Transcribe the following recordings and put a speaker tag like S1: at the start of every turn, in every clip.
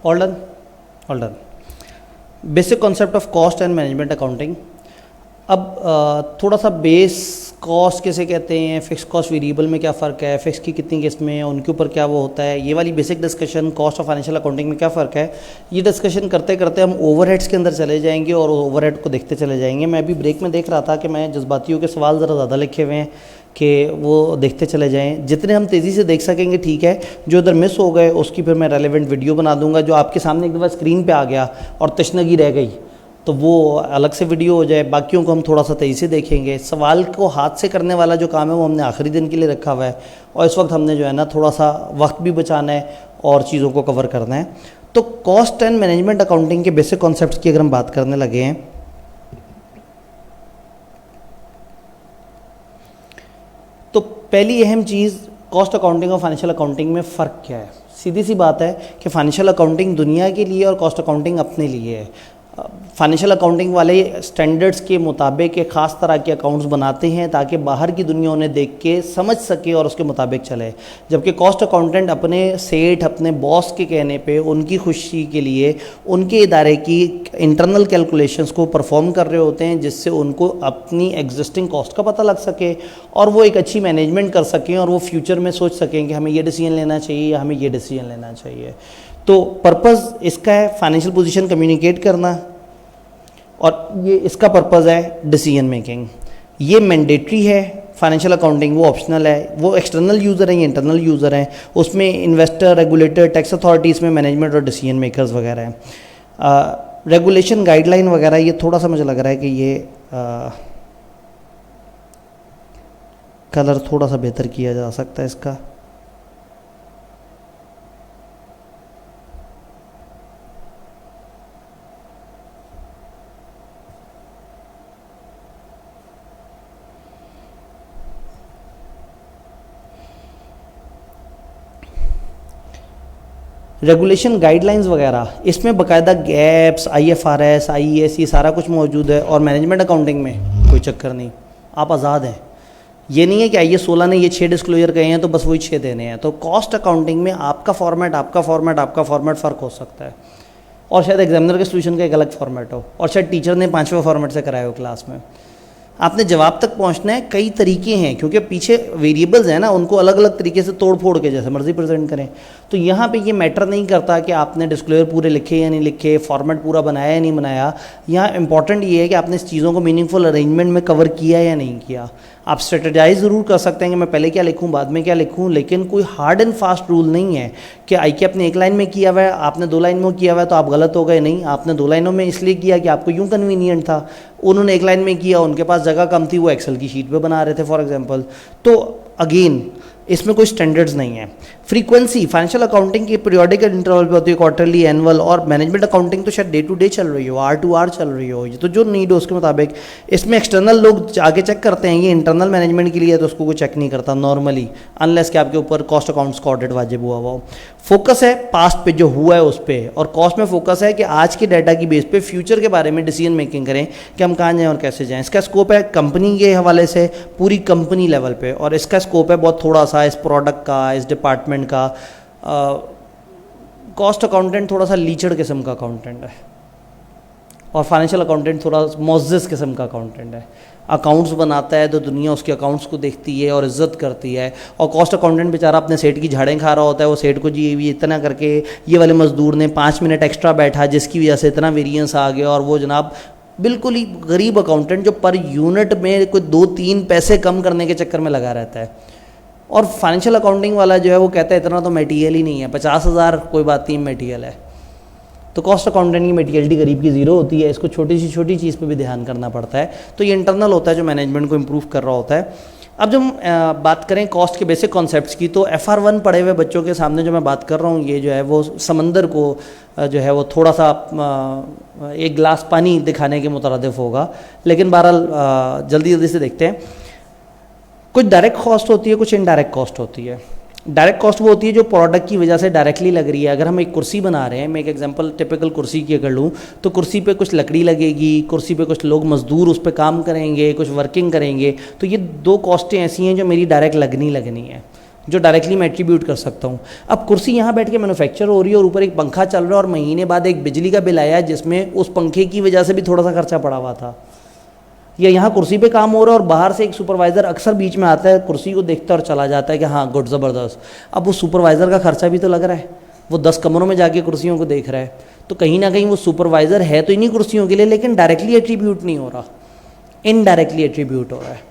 S1: All done, all done. Basic concept of cost and management accounting. अब थोड़ा सा base cost कैसे कहते हैं, फिक्स कॉस्ट वेरिएबल में क्या फ़र्क है, फिक्स की कितनी किस्में हैं, उनके ऊपर क्या वो होता है, ये वाली basic discussion, cost of financial accounting में क्या फ़र्क है, ये डिस्कशन करते करते हम ओवरहेड्स के अंदर चले जाएंगे और ओवरहेड को देखते चले जाएंगे। मैं अभी ब्रेक में देख रहा था कि मैं जज्बातियों के सवाल ज़रा ज़्यादा लिखे हुए हैं कि वो देखते चले जाएं, जितने हम तेज़ी से देख सकेंगे ठीक है। जो उधर मिस हो गए उसकी फिर मैं रेलेवेंट वीडियो बना दूंगा, जो आपके सामने एक दफ़ा स्क्रीन पे आ गया और तशनगी रह गई तो वो अलग से वीडियो हो जाए, बाकियों को हम थोड़ा सा तेज़ी से देखेंगे। सवाल को हाथ से करने वाला जो काम है वो हमने आखिरी दिन के लिए रखा हुआ है और इस वक्त हमने जो है ना थोड़ा सा वक्त भी बचाना है और चीज़ों को कवर करना है। तो कॉस्ट एंड मैनेजमेंट अकाउंटिंग के बेसिक कॉन्सेप्ट्स की अगर हम बात करने लगे हैं तो पहली अहम चीज़, कॉस्ट अकाउंटिंग और फाइनेंशियल अकाउंटिंग में फ़र्क क्या है। सीधी सी बात है कि फाइनेंशियल अकाउंटिंग दुनिया के लिए और कॉस्ट अकाउंटिंग अपने लिए है। फाइनेंशियल अकाउंटिंग वाले स्टैंडर्ड्स के मुताबिक एक ख़ास तरह के अकाउंट्स बनाते हैं ताकि बाहर की दुनिया उन्हें देख के समझ सके और उसके मुताबिक चले, जबकि कॉस्ट अकाउंटेंट अपने सेठ, अपने बॉस के कहने पे, उनकी खुशी के लिए उनके इदारे की इंटरनल कैलकुलेशंस को परफॉर्म कर रहे होते हैं, जिससे उनको अपनी एग्जिस्टिंग कॉस्ट का पता लग सके और वो एक अच्छी मैनेजमेंट कर सकें और वो फ्यूचर में सोच सकें कि हमें ये डिसीजन लेना चाहिए या हमें ये डिसीजन लेना चाहिए। तो पर्पज़ इसका है फाइनेंशियल पोजीशन कम्युनिकेट करना और ये इसका पर्पज़ है डिसीजन मेकिंग। ये मैंडेटरी है फाइनेंशियल अकाउंटिंग, वो ऑप्शनल है। वो एक्सटर्नल यूज़र हैं, ये इंटरनल यूज़र हैं। उसमें इन्वेस्टर, रेगुलेटर, टैक्स अथॉरिटी, इसमें मैनेजमेंट और डिसीजन मेकर्स वगैरह हैं। रेगुलेशन गाइडलाइन वगैरह ये थोड़ा सा मुझे लग रहा है कि ये कलर थोड़ा सा बेहतर किया जा सकता है इसका। रेगुलेशन गाइडलाइंस वगैरह इसमें बाकायदा गैप्स, IFRS, IAS ये सारा कुछ मौजूद है। और मैनेजमेंट अकाउंटिंग में कोई चक्कर नहीं, आप आज़ाद हैं। ये नहीं है कि IAS 16 ने ये 6 डिस्क्लोजर कहे हैं तो बस वही 6 देने हैं। तो कॉस्ट अकाउंटिंग में आपका फॉर्मेट फ़र्क हो सकता है और शायद एग्जामिनर के सोल्यूशन का एक अलग फॉर्मेट हो और शायद टीचर ने 5वें फॉर्मेट से कराया हो क्लास में। आपने जवाब तक पहुंचना है, कई तरीके हैं क्योंकि पीछे वेरिएबल्स हैं ना, उनको अलग अलग तरीके से तोड़ फोड़ के जैसे मर्जी प्रेजेंट करें। तो यहाँ पे ये मैटर नहीं करता कि आपने डिस्क्लोजर पूरे लिखे या नहीं लिखे, फॉर्मेट पूरा बनाया या नहीं बनाया। यहाँ इंपॉर्टेंट ये है कि आपने इस चीज़ों को मीनिंगफुल अरेंजमेंट में कवर किया या नहीं किया। आप स्ट्रेटजाइज ज़रूर कर सकते हैं कि मैं पहले क्या लिखूँ बाद में क्या लिखूँ, लेकिन कोई हार्ड एंड फास्ट रूल नहीं है कि IK आपने 1 लाइन में किया हुआ है, आपने 2 लाइन में किया हुआ है तो आप गलत हो गए। नहीं, आपने 2 लाइनों में इसलिए किया कि आपको यूँ कन्वीनियंट था, उन्होंने 1 लाइन में किया, उनके पास जगह कम थी, वो एक्सेल की शीट पे बना रहे थे फॉर एग्जांपल। तो अगेन इसमें कोई स्टैंडर्ड्स नहीं है। फ्रीक्वेंसी फाइनेंशियल अकाउंटिंग की पीरियोडिक इंटरवल पे होती है, क्वार्टरली, एनुअल। और मैनेजमेंट अकाउंटिंग तो शायद डे टू डे चल रही हो, R to R चल रही हो, ये तो जो नीड हो उसके मुताबिक। इसमें एक्सटर्नल लोग आगे चेक करते हैं, ये इंटरनल मैनेजमेंट के लिए तो उसको कोई चेक नहीं करता नॉर्मली, अनलेस कि आपके ऊपर कॉस्ट अकाउंट्स का ऑडिट वाजिब हुआ हो। फोकस है पास्ट पे जो हुआ है उस पर, और कॉस्ट में फोकस है कि आज के डाटा की बेस पे फ्यूचर के बारे में डिसीजन मेकिंग करें कि हम कहाँ जाएँ और कैसे जाएँ। इसका स्कोप है कंपनी के हवाले से पूरी कंपनी लेवल पे, और इसका स्कोप है बहुत थोड़ा सा इस प्रोडक्ट का, इस डिपार्टमेंट का। कॉस्ट अकाउंटेंट थोड़ा सा लीचड़ किस्म का अकाउंटेंट है और फाइनेंशियल अकाउंटेंट थोड़ा मोज़िज़ किस्म का अकाउंटेंट है। अकाउंट्स बनाता है तो दुनिया उसके अकाउंट्स को देखती है और इज्जत करती है, और कॉस्ट अकाउंटेंट बेचारा अपने सेठ की झाड़ें खा रहा होता है। वो सेठ को जी ये इतना करके ये वाले मजदूर ने 5 मिनट एक्स्ट्रा बैठा जिसकी वजह से इतना वेरिएंस आ गया, और वो जनाब बिल्कुल ही गरीब अकाउंटेंट जो पर यूनिट में कोई 2-3 पैसे कम करने के चक्कर में लगा रहता है। और फाइनेंशियल अकाउंटिंग वाला जो है वो कहता है इतना तो मटेरियल ही नहीं है, 50,000 कोई बात नहीं मटेरियल है। तो कॉस्ट अकाउंटेंट की मटेरियलिटी करीब की ज़ीरो होती है, इसको छोटी सी छोटी चीज़ पे भी ध्यान करना पड़ता है। तो ये इंटरनल होता है जो मैनेजमेंट को इम्प्रूव कर रहा होता है। अब जब हम बात करें कॉस्ट के बेसिक कॉन्सेप्ट्स की, तो FR1 पढ़े हुए बच्चों के सामने जो मैं बात कर रहा हूँ ये जो है वो समंदर को जो है वो थोड़ा सा एक गिलास पानी दिखाने के मुतरादिफ होगा, लेकिन बहरहाल जल्दी जल्दी से देखते हैं। कुछ डायरेक्ट कॉस्ट होती है, कुछ इनडायरेक्ट कॉस्ट होती है। डायरेक्ट कॉस्ट वो होती है जो प्रोडक्ट की वजह से डायरेक्टली लग रही है। अगर हम एक कुर्सी बना रहे हैं, मैं एक एग्जांपल टिपिकल कुर्सी की अगर लूँ, तो कुर्सी पे कुछ लकड़ी लगेगी, कुर्सी पे कुछ लोग मजदूर उस पर काम करेंगे, कुछ वर्किंग करेंगे। तो ये 2 कॉस्टें ऐसी हैं जो मेरी डायरेक्ट लगनी है। जो डायरेक्टली मैं एट्रीब्यूट कर सकता हूँ। अब कुर्सी यहाँ बैठ के मैन्युफैक्चर हो रही है और ऊपर एक पंखा चल रहा है और महीने बाद एक बिजली का बिल आया जिसमें उस पंखे की वजह से भी थोड़ा सा खर्चा पड़ा हुआ था, या यहाँ कुर्सी पे काम हो रहा है और बाहर से एक सुपरवाइज़र अक्सर बीच में आता है, कुर्सी को देखता है और चला जाता है कि हाँ गुड, ज़बरदस्त। अब वो सुपरवाइज़र का खर्चा भी तो लग रहा है, वो 10 कमरों में जाके कुर्सियों को देख रहा है, तो कहीं ना कहीं वो सुपरवाइज़र है तो इन्हीं कुर्सियों के लिए, लेकिन डायरेक्टली एट्रीब्यूट नहीं हो रहा, इनडायरेक्टली एट्रीब्यूट हो रहा है।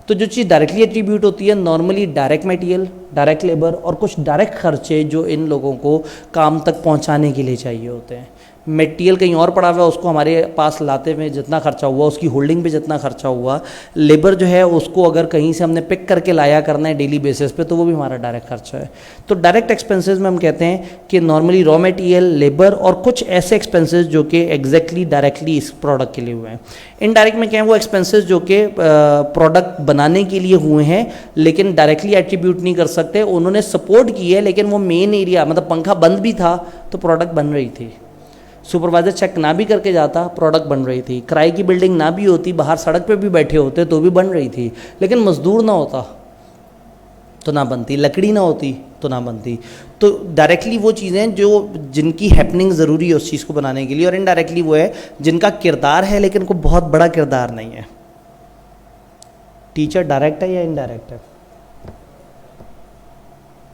S1: तो जो चीज़ डायरेक्टली एट्रीब्यूट होती है normally direct material, direct labour और कुछ डायरेक्ट खर्चे जो इन लोगों को काम तक पहुंचाने के लिए चाहिए होते हैं। मटेरियल कहीं और पड़ा हुआ है, उसको हमारे पास लाते में जितना खर्चा हुआ, उसकी होल्डिंग पे जितना खर्चा हुआ, लेबर जो है उसको अगर कहीं से हमने पिक करके लाया करना है डेली बेसिस पे, तो वो भी हमारा डायरेक्ट खर्चा है। तो डायरेक्ट एक्सपेंसेस में हम कहते हैं कि नॉर्मली रॉ मटेरियल, लेबर और कुछ ऐसे एक्सपेंसेस जो कि एग्जैक्टली डायरेक्टली इस प्रोडक्ट के लिए हुए हैं। इनडायरेक्ट में क्या है, वो एक्सपेंसेस जो कि प्रोडक्ट बनाने के लिए हुए हैं लेकिन डायरेक्टली एट्रीब्यूट नहीं कर सकते, उन्होंने सपोर्ट की है, लेकिन वो मेन एरिया, मतलब पंखा बंद भी था तो प्रोडक्ट बन रही थी, सुपरवाइज़र चेक ना भी करके जाता प्रोडक्ट बन रही थी, किराए की बिल्डिंग ना भी होती, बाहर सड़क पे भी बैठे होते तो भी बन रही थी, लेकिन मजदूर ना होता तो ना बनती, लकड़ी ना होती तो ना बनती। तो डायरेक्टली वो चीज़ें जो जिनकी हैपनिंग ज़रूरी है उस चीज़ को बनाने के लिए, और इनडायरेक्टली वो है जिनका किरदार है लेकिन कोई बहुत बड़ा किरदार नहीं है। टीचर डायरेक्ट है या इनडायरेक्ट है?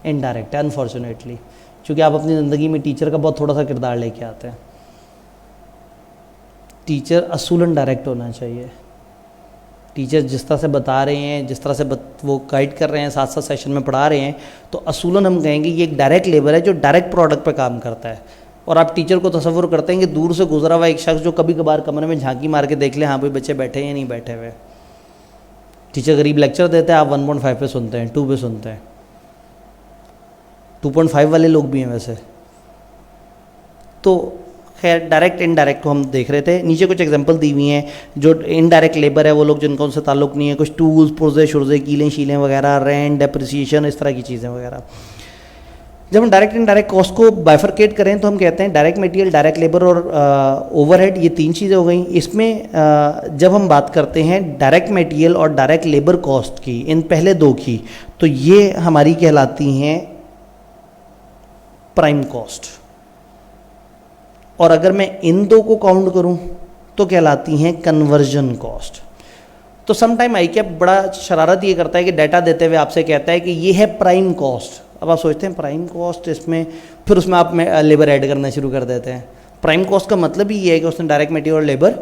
S1: इनडायरेक्ट है अनफॉर्चुनेटली, क्योंकि आप अपनी ज़िंदगी में टीचर का बहुत थोड़ा सा किरदार लेके आते हैं। टीचर असूलन डायरेक्ट होना चाहिए। टीचर जिस तरह से बता रहे हैं, जिस तरह से वो गाइड कर रहे हैं, साथ साथ सेशन में पढ़ा रहे हैं, तो असूलन हम कहेंगे ये एक डायरेक्ट लेबर है जो डायरेक्ट प्रोडक्ट पे काम करता है। और आप टीचर को तसव्वुर करते हैं कि दूर से गुजरा हुआ एक शख्स जो कभी कभार कमरे में झांकी मार के देख ले, हाँ भाई बच्चे बैठे हैं या नहीं बैठे हुए। टीचर गरीब लेक्चर देते हैं, आप 1.5 पे सुनते हैं, 2 पे सुनते हैं। 2.5 वाले लोग भी हैं वैसे। तो खैर डायरेक्ट इनडायरेक्ट को हम देख रहे थे। नीचे कुछ एग्जांपल दी हुई हैं। जो इनडायरेक्ट लेबर है वो लोग जिनका उनसे ताल्लुक़ नहीं है, कुछ टूल्स, पुर्जे शुर्जे, कीलें शीलें वगैरह, रेंट, डेप्रिसिएशन, इस तरह की चीज़ें वगैरह। जब हम डायरेक्ट इनडायरेक्ट कॉस्ट को बाइफरकेट करें तो हम कहते हैं डायरेक्ट मटेरियल, डायरेक्ट लेबर और ओवरहेड, ये 3 चीज़ें हो गई। इसमें जब हम बात करते हैं डायरेक्ट मटेरियल और डायरेक्ट लेबर कॉस्ट की, इन पहले 2 की, तो ये हमारी कहलाती हैं प्राइम कॉस्ट, और अगर मैं इन 2 को काउंट करूं तो कहलाती हैं कन्वर्जन कॉस्ट। तो समटाइम आई कैप बड़ा शरारत ये करता है कि डाटा देते हुए आपसे कहता है कि ये है प्राइम कॉस्ट। अब आप सोचते हैं प्राइम कॉस्ट, इसमें फिर उसमें आप लेबर ऐड करना शुरू कर देते हैं। प्राइम कॉस्ट का मतलब ही ये है कि उसने डायरेक्ट मटेरियल और लेबर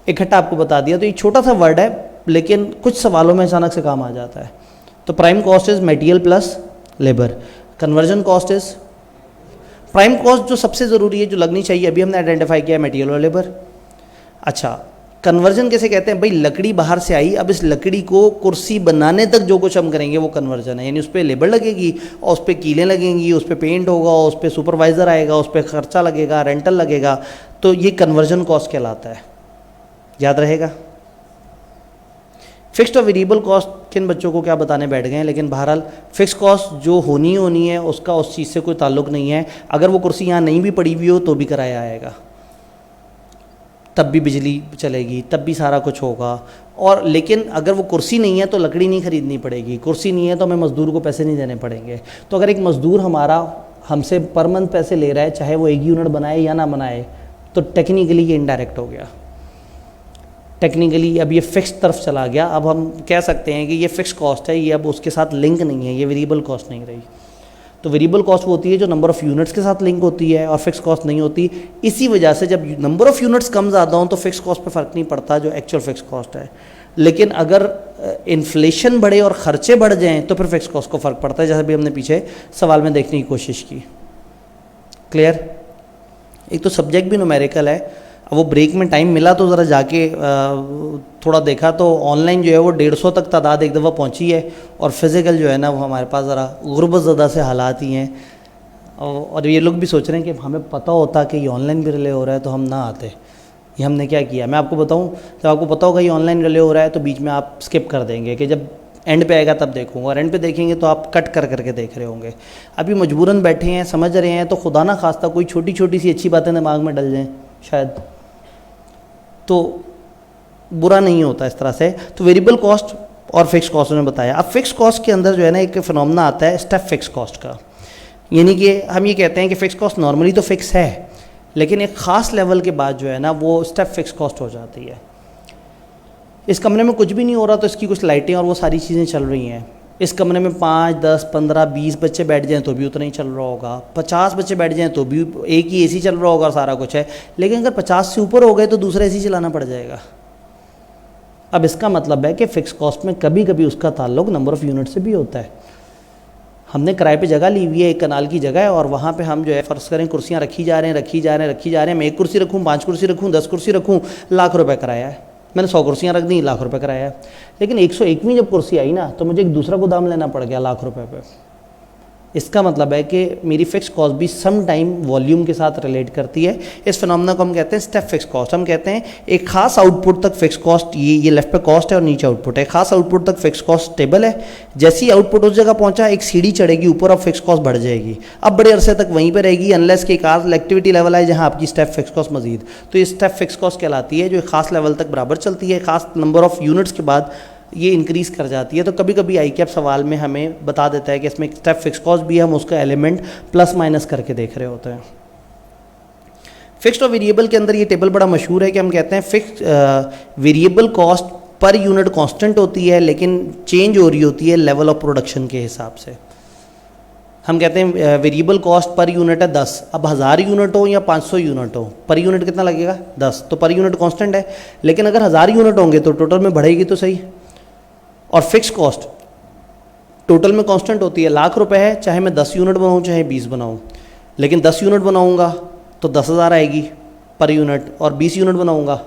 S1: इकट्ठा आपको बता दिया। तो ये छोटा सा वर्ड है लेकिन कुछ सवालों में अचानक से काम आ जाता है। तो prime cost is material plus labour, conversion cost is prime cost जो सबसे ज़रूरी है, जो लगनी चाहिए, अभी हमने आइडेंटिफाई किया मटेरियल और लेबर। अच्छा, कन्वर्जन कैसे कहते हैं भाई? लकड़ी बाहर से आई, अब इस लकड़ी को कुर्सी बनाने तक जो कुछ हम करेंगे वो कन्वर्जन है, यानी उस पर लेबर लगेगी और उस पर कीलें लगेंगी, उस पर पेंट होगा, उस पर सुपरवाइज़र आएगा, उस पर खर्चा लगेगा, रेंटल लगेगा, तो ये कन्वर्जन कॉस्ट कहलाता है। याद रहेगा। फिक्स्ड और वेरिएबल कॉस्ट किन बच्चों को क्या बताने बैठ गए हैं, लेकिन बहरहाल फिक्स कॉस्ट जो होनी है उसका उस चीज़ से कोई ताल्लुक नहीं है। अगर वो कुर्सी यहाँ नहीं भी पड़ी हुई हो तो भी किराया आएगा, तब भी बिजली चलेगी, तब भी सारा कुछ होगा। और लेकिन अगर वो कुर्सी नहीं है तो लकड़ी नहीं खरीदनी पड़ेगी, कुर्सी नहीं है तो हमें मज़दूर को पैसे नहीं देने पड़ेंगे। तो अगर एक मज़दूर हमारा हमसे पर मंथ पैसे ले रहा है, चाहे वो 1 यूनिट बनाए या ना बनाए, तो टेक्निकली ये इनडायरेक्ट हो गया। टेक्निकली अब ये फिक्स तरफ चला गया। अब हम कह सकते हैं कि ये फिक्स कॉस्ट है, ये अब उसके साथ लिंक नहीं है, ये वेरिएबल कॉस्ट नहीं रही। तो वेरिएबल कॉस्ट वो होती है जो नंबर ऑफ़ यूनिट्स के साथ लिंक होती है, और फिक्स कॉस्ट नहीं होती। इसी वजह से जब नंबर ऑफ़ यूनिट्स कम ज़्यादा हों तो फिक्स कॉस्ट पे फ़र्क नहीं पड़ता, जो एक्चुअल फिक्स कॉस्ट है। लेकिन अगर इन्फ्लेशन बढ़े और ख़र्चे बढ़ जाएँ तो फिर फिक्स कॉस्ट को फ़र्क पड़ता है, जैसे भी हमने पीछे सवाल में देखने की कोशिश की। क्लियर? एक तो सब्जेक्ट भी न्यूमेरिकल है। अब वो ब्रेक में टाइम मिला तो ज़रा जाके थोड़ा देखा तो ऑनलाइन जो है वो 150 तक तादाद एक दफ़ा पहुंची है, और फिज़िकल जो है ना वो हमारे पास ज़रा गुर्बत ज़दा से हालात ही हैं। और ये लोग भी सोच रहे हैं कि हमें पता होता कि ये ऑनलाइन भी रिले हो रहा है तो हम ना आते। ये हमने क्या किया, मैं आपको बताऊं, जब आपको पता होगा ये ऑनलाइन रिले हो रहा है तो बीच में आप स्किप कर देंगे कि जब एंड पे आएगा तब देखूंगा, और एंड पे देखेंगे तो आप कट कर करके देख रहे होंगे। अभी मजबूरन बैठे हैं, समझ रहे हैं, तो खुदा ना खास्ता कोई छोटी छोटी सी अच्छी बातें दिमाग में डल जाएँ शायद, तो बुरा नहीं होता इस तरह से। तो वेरिएबल कॉस्ट और फिक्स कॉस्ट में बताया। अब फिक्स कॉस्ट के अंदर जो है ना एक फिनोमेना आता है स्टेप फिक्स कॉस्ट का, यानी कि हम ये कहते हैं कि फिक्स कॉस्ट नॉर्मली तो फिक्स है, लेकिन एक ख़ास लेवल के बाद जो है ना वो स्टेप फिक्स कॉस्ट हो जाती है। इस कमरे में कुछ भी नहीं हो रहा तो इसकी कुछ लाइटें और वो सारी चीज़ें चल रही हैं। इस कमरे में 5, 10, 15, 20 बच्चे बैठ जाएं तो भी उतना ही चल रहा होगा, 50 बच्चे बैठ जाएं तो भी एक ही एसी चल रहा होगा, सारा कुछ है। लेकिन अगर 50 से ऊपर हो गए तो दूसरा एसी चलाना पड़ जाएगा। अब इसका मतलब है कि फ़िक्स कॉस्ट में कभी कभी उसका ताल्लुक नंबर ऑफ़ यूनिट से भी होता है। हमने किराए पे जगह ली हुई है, एक कनाल की जगह है, और वहाँ पे हम जो है फ़र्ज़ करें कुर्सियाँ रखी जा रहे हैं, मैं 1 कुर्सी रखूँ, 5 कुर्सी रखूँ, 10 कुर्सी रखूँ, लाख रुपए किराया है। मैंने 100 कुर्सियाँ रख दी, लाख रुपए किराया है। लेकिन 101वीं जब कुर्सी आई ना तो मुझे एक दूसरा गोदाम लेना पड़ गया लाख रुपए पे। इसका मतलब है कि मेरी फिक्स कॉस्ट भी सम टाइम वॉल्यूम के साथ रिलेट करती है। इस फिनोमेना को हम कहते हैं स्टेप फिक्स कॉस्ट। हम कहते हैं एक खास आउटपुट तक फिक्स कॉस्ट, ये लेफ्ट पे कॉस्ट है और नीचे आउटपुट है, खास आउटपुट तक फिक्स कॉस्ट स्टेबल है। जैसे ही आउटपुट उस जगह पहुंचा एक सीढ़ी चढ़ेगी ऊपर और फिक्स कॉस्ट बढ़ जाएगी। अब बड़े अरसे तक वहीं पर रहेगी अनलेस कि एक खास एक्टिविटी लेवल है जहाँ आपकी स्टेप फिक्स कॉस्ट मजीद, तो ये स्टेप फिक्स कॉस्ट कहलाती है, जो एक खास लेवल तक बराबर चलती है। खास नंबर ऑफ यूनिट्स के बाद ये इंक्रीज़ कर जाती है। तो कभी कभी आई कैप सवाल में हमें बता देता है कि इसमें स्टेप फिक्स कॉस्ट भी है, हम उसका एलिमेंट प्लस माइनस करके देख रहे होते हैं। फिक्स्ड और वेरिएबल के अंदर ये टेबल बड़ा मशहूर है कि हम कहते हैं fix variable cost per unit constant होती है, लेकिन चेंज हो रही होती है लेवल ऑफ प्रोडक्शन के हिसाब से। हम कहते हैं वेरिएबल कॉस्ट पर यूनिट है 10, अब 1000 यूनिट हो या 500 यूनिट हो, पर यूनिट कितना लगेगा 10, तो पर यूनिट कांस्टेंट है। लेकिन अगर 1000 यूनिट होंगे तो टोटल में बढ़ेगी तो सही। और फिक्स कॉस्ट टोटल में कांस्टेंट होती है, लाख रुपए है, चाहे मैं 10 यूनिट बनाऊं चाहे 20 बनाऊं, लेकिन 10 यूनिट बनाऊंगा तो 10,000 आएगी पर यूनिट, और 20 यूनिट बनाऊंगा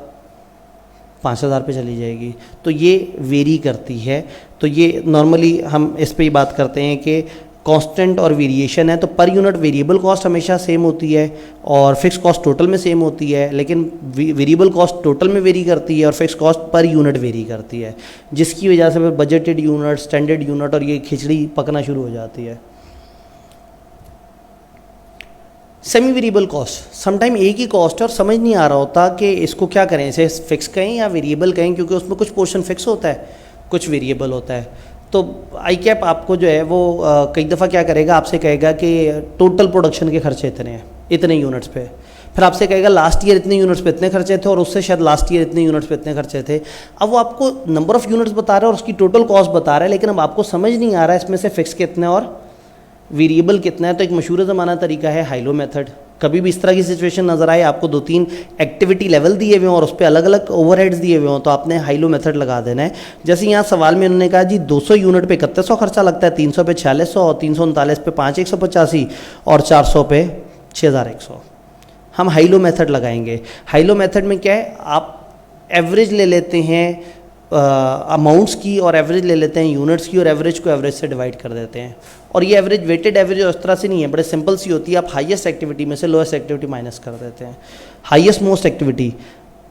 S1: 5,000 पे चली जाएगी। तो ये वेरी करती है। तो ये नॉर्मली हम इस पे ही बात करते हैं कि कांस्टेंट और वेरिएशन है, तो पर यूनिट वेरिएबल कॉस्ट हमेशा सेम होती है और फिक्स कॉस्ट टोटल में सेम होती है, लेकिन वेरिएबल कॉस्ट टोटल में वेरी करती है और fix cost per unit very करती है, जिसकी वजह से फिर बजटेड यूनिट, स्टैंडर्ड यूनिट और ये खिचड़ी पकना शुरू हो जाती है। सेमी वेरिएबल कॉस्ट समटाइम एक ही कॉस्ट है और समझ नहीं आ रहा होता कि इसको क्या करें, इसे फिक्स कहें या वेरिएबल कहें, क्योंकि उसमें कुछ पोर्शन फिक्स होता है, कुछ वेरिएबल होता है। तो आई कैप आपको जो है वो कई दफ़ा क्या करेगा, आपसे कहेगा कि टोटल प्रोडक्शन के खर्चे इतने हैं, इतने यूनिट्स पे, फिर आपसे कहेगा लास्ट ईयर इतने यूनिट्स पे इतने खर्चे थे और उससे शायद लास्ट ईयर इतने यूनिट्स पे इतने खर्चे थे। अब वो आपको नंबर ऑफ़ यूनिट्स बता रहा है और उसकी टोटल कॉस्ट बता रहा है, लेकिन अब आपको समझ नहीं आ रहा है इसमें से फिक्स कितने और वेरिएबल कितना है। तो एक मशहूर ज़माना तरीका है हाइलो मेथड। कभी भी इस तरह की सिचुएशन नज़र आए, आपको 2-3 एक्टिविटी लेवल दिए हुए हों और उस पर अलग अलग ओवरहेड्स दिए हुए हों, तो आपने हाइलो मेथड लगा देना है। जैसे यहाँ सवाल में उन्होंने कहा जी 200 यूनिट पे 3100 खर्चा लगता है, 300 पे 4600 और 339 पे 5185 और 400 पे 6100। हम हाइलो मेथड लगाएंगे। हाइलो मेथड में क्या है, आप एवरेज ले लेते हैं अमाउंट्स की और एवरेज ले लेते हैं यूनिट्स की, और एवरेज को एवरेज से डिवाइड कर देते हैं। और ये एवरेज वेटेड एवरेज उस तरह से नहीं है, बड़े सिंपल सी होती है। आप हाईएस्ट एक्टिविटी में से लोएस्ट एक्टिविटी माइनस कर देते हैं। हाईएस्ट मोस्ट एक्टिविटी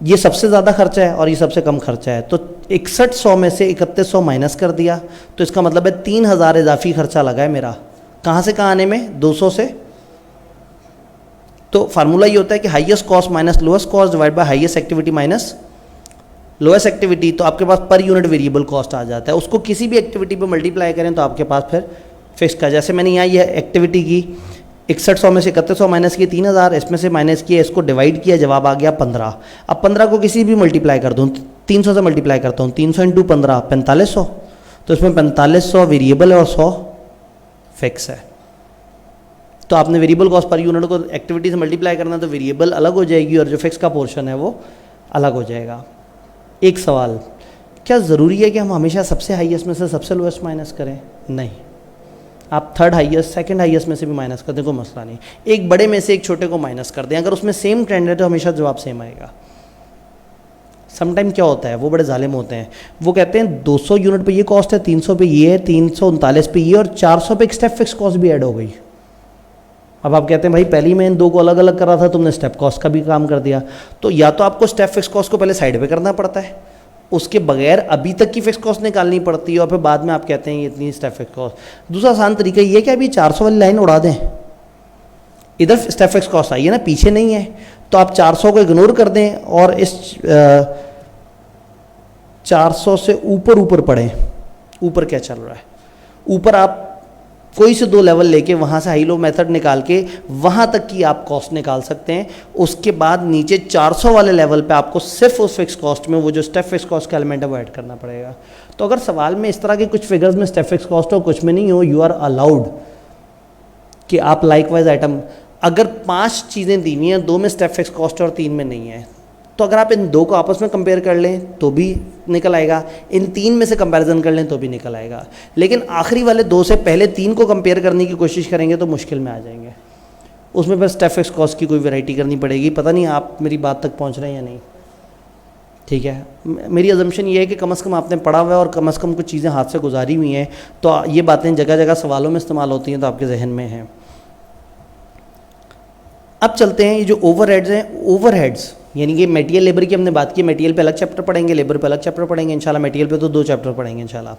S1: ये सबसे ज़्यादा खर्चा है और ये सबसे कम खर्चा है, तो 6100 में से 3100 माइनस कर दिया, तो इसका मतलब है 3000 इजाफी खर्चा लगा है मेरा। कहाँ से कहाँ आने में, 200 से। तो फार्मूला ये होता है कि highest cost minus lowest cost divide by highest activity minus lowest activity. तो आपके पास पर यूनिट वेरिएबल कॉस्ट आ जाता है। उसको किसी भी एक्टिविटी पे मल्टीप्लाई करें तो आपके पास फिर फिक्स का, जैसे मैंने यहाँ ये एक्टिविटी की 6100 में से 3100 माइनस किए 3000, इसमें से माइनस किया, इसको डिवाइड किया, जवाब आ गया 15। अब 15 को किसी भी मल्टीप्लाई कर दूँ, 300 से मल्टीप्लाई करता हूँ, 300 × 15 4500, तो इसमें 4500 वेरिएबल है और 100 फिक्स है। तो आपने वेरिएबल कॉस्ट पर यूनिट को एक्टिविटी से मल्टीप्लाई करना, तो वेरिएबल अलग हो जाएगी और जो फिक्स का पोर्शन है वो अलग हो जाएगा। एक सवाल, क्या ज़रूरी है कि हम हमेशा सबसे हाईएस्ट में से सबसे लोएस्ट माइनस करें? नहीं, आप थर्ड हाईएस्ट सेकंड हाईएस्ट में से भी माइनस कर दें, कोई मसला नहीं। एक बड़े में से एक छोटे को माइनस कर दें, अगर उसमें सेम ट्रेंड है तो हमेशा जवाब सेम आएगा। समटाइम क्या होता है, वो बड़े जालिम होते हैं, वो कहते हैं 200 यूनिट पे ये कॉस्ट है, 300 पे ये है, 339 पे ये और 400 पे एक स्टेप फिक्स कॉस्ट भी ऐड हो गई। अब आप कहते हैं भाई पहली मैं इन दो को अलग अलग कर रहा था, तुमने स्टेप कॉस्ट का भी काम कर दिया। तो या तो आपको स्टेप फिक्स कॉस्ट को पहले साइड पे करना पड़ता है, उसके बगैर अभी तक की फिक्स कॉस्ट निकालनी पड़ती है और फिर बाद में आप कहते हैं ये इतनी स्टेप फिक्स कॉस्ट। दूसरा आसान तरीका ये कि अभी 400 वाली लाइन उड़ा दें, इधर स्टेप फिक्स कॉस्ट आई है ना, पीछे नहीं है, तो आप 400 को इग्नोर कर दें और इस 400 से ऊपर ऊपर पढ़ें, ऊपर क्या चल रहा है। ऊपर आप कोई से 2 लेवल लेके वहाँ से हाई लो मेथड निकाल के वहाँ तक की आप कॉस्ट निकाल सकते हैं। उसके बाद नीचे 400 वाले लेवल पे आपको सिर्फ उस फिक्स कॉस्ट में वो जो स्टेप फिक्स कॉस्ट का एलिमेंट है वो ऐड करना पड़ेगा। तो अगर सवाल में इस तरह के कुछ फिगर्स में स्टेप फिक्स कॉस्ट हो, कुछ में नहीं हो, यू आर अलाउड कि आप लाइकवाइज आइटम, अगर 5 चीज़ें दी हुई हैं, 2 में स्टेप फिक्स कॉस्ट और 3 में नहीं है, तो अगर आप इन 2 को आपस में कंपेयर कर लें तो भी निकल आएगा, इन 3 में से कंपैरिजन कर लें तो भी निकल आएगा। लेकिन आखिरी वाले 2 से पहले 3 को कंपेयर करने की कोशिश करेंगे तो मुश्किल में आ जाएंगे। उसमें फिर स्टेप फिक्स कॉस्ट की कोई वैरायटी करनी पड़ेगी। पता नहीं आप मेरी बात तक पहुंच रहे हैं या नहीं, ठीक है। मेरी अजम्पशन ये है कि कम से कम आपने पढ़ा हुआ है और कम से कम कुछ चीज़ें हाथ से गुजारी हुई हैं, तो ये बातें जगह जगह सवालों में इस्तेमाल होती हैं तो आपके जहन में हैं। अब चलते हैं ये जो ओवरहेड्स हैं, ओवरहेड्स यानी कि मटेरियल लेबर की हमने बात की, मटेरियल पे अलग चैप्टर पढ़ेंगे, लेबर पे अलग चैप्टर पढ़ेंगे इंशाल्लाह, मटेरियल पे तो 2 चैप्टर पढ़ेंगे इंशाल्लाह।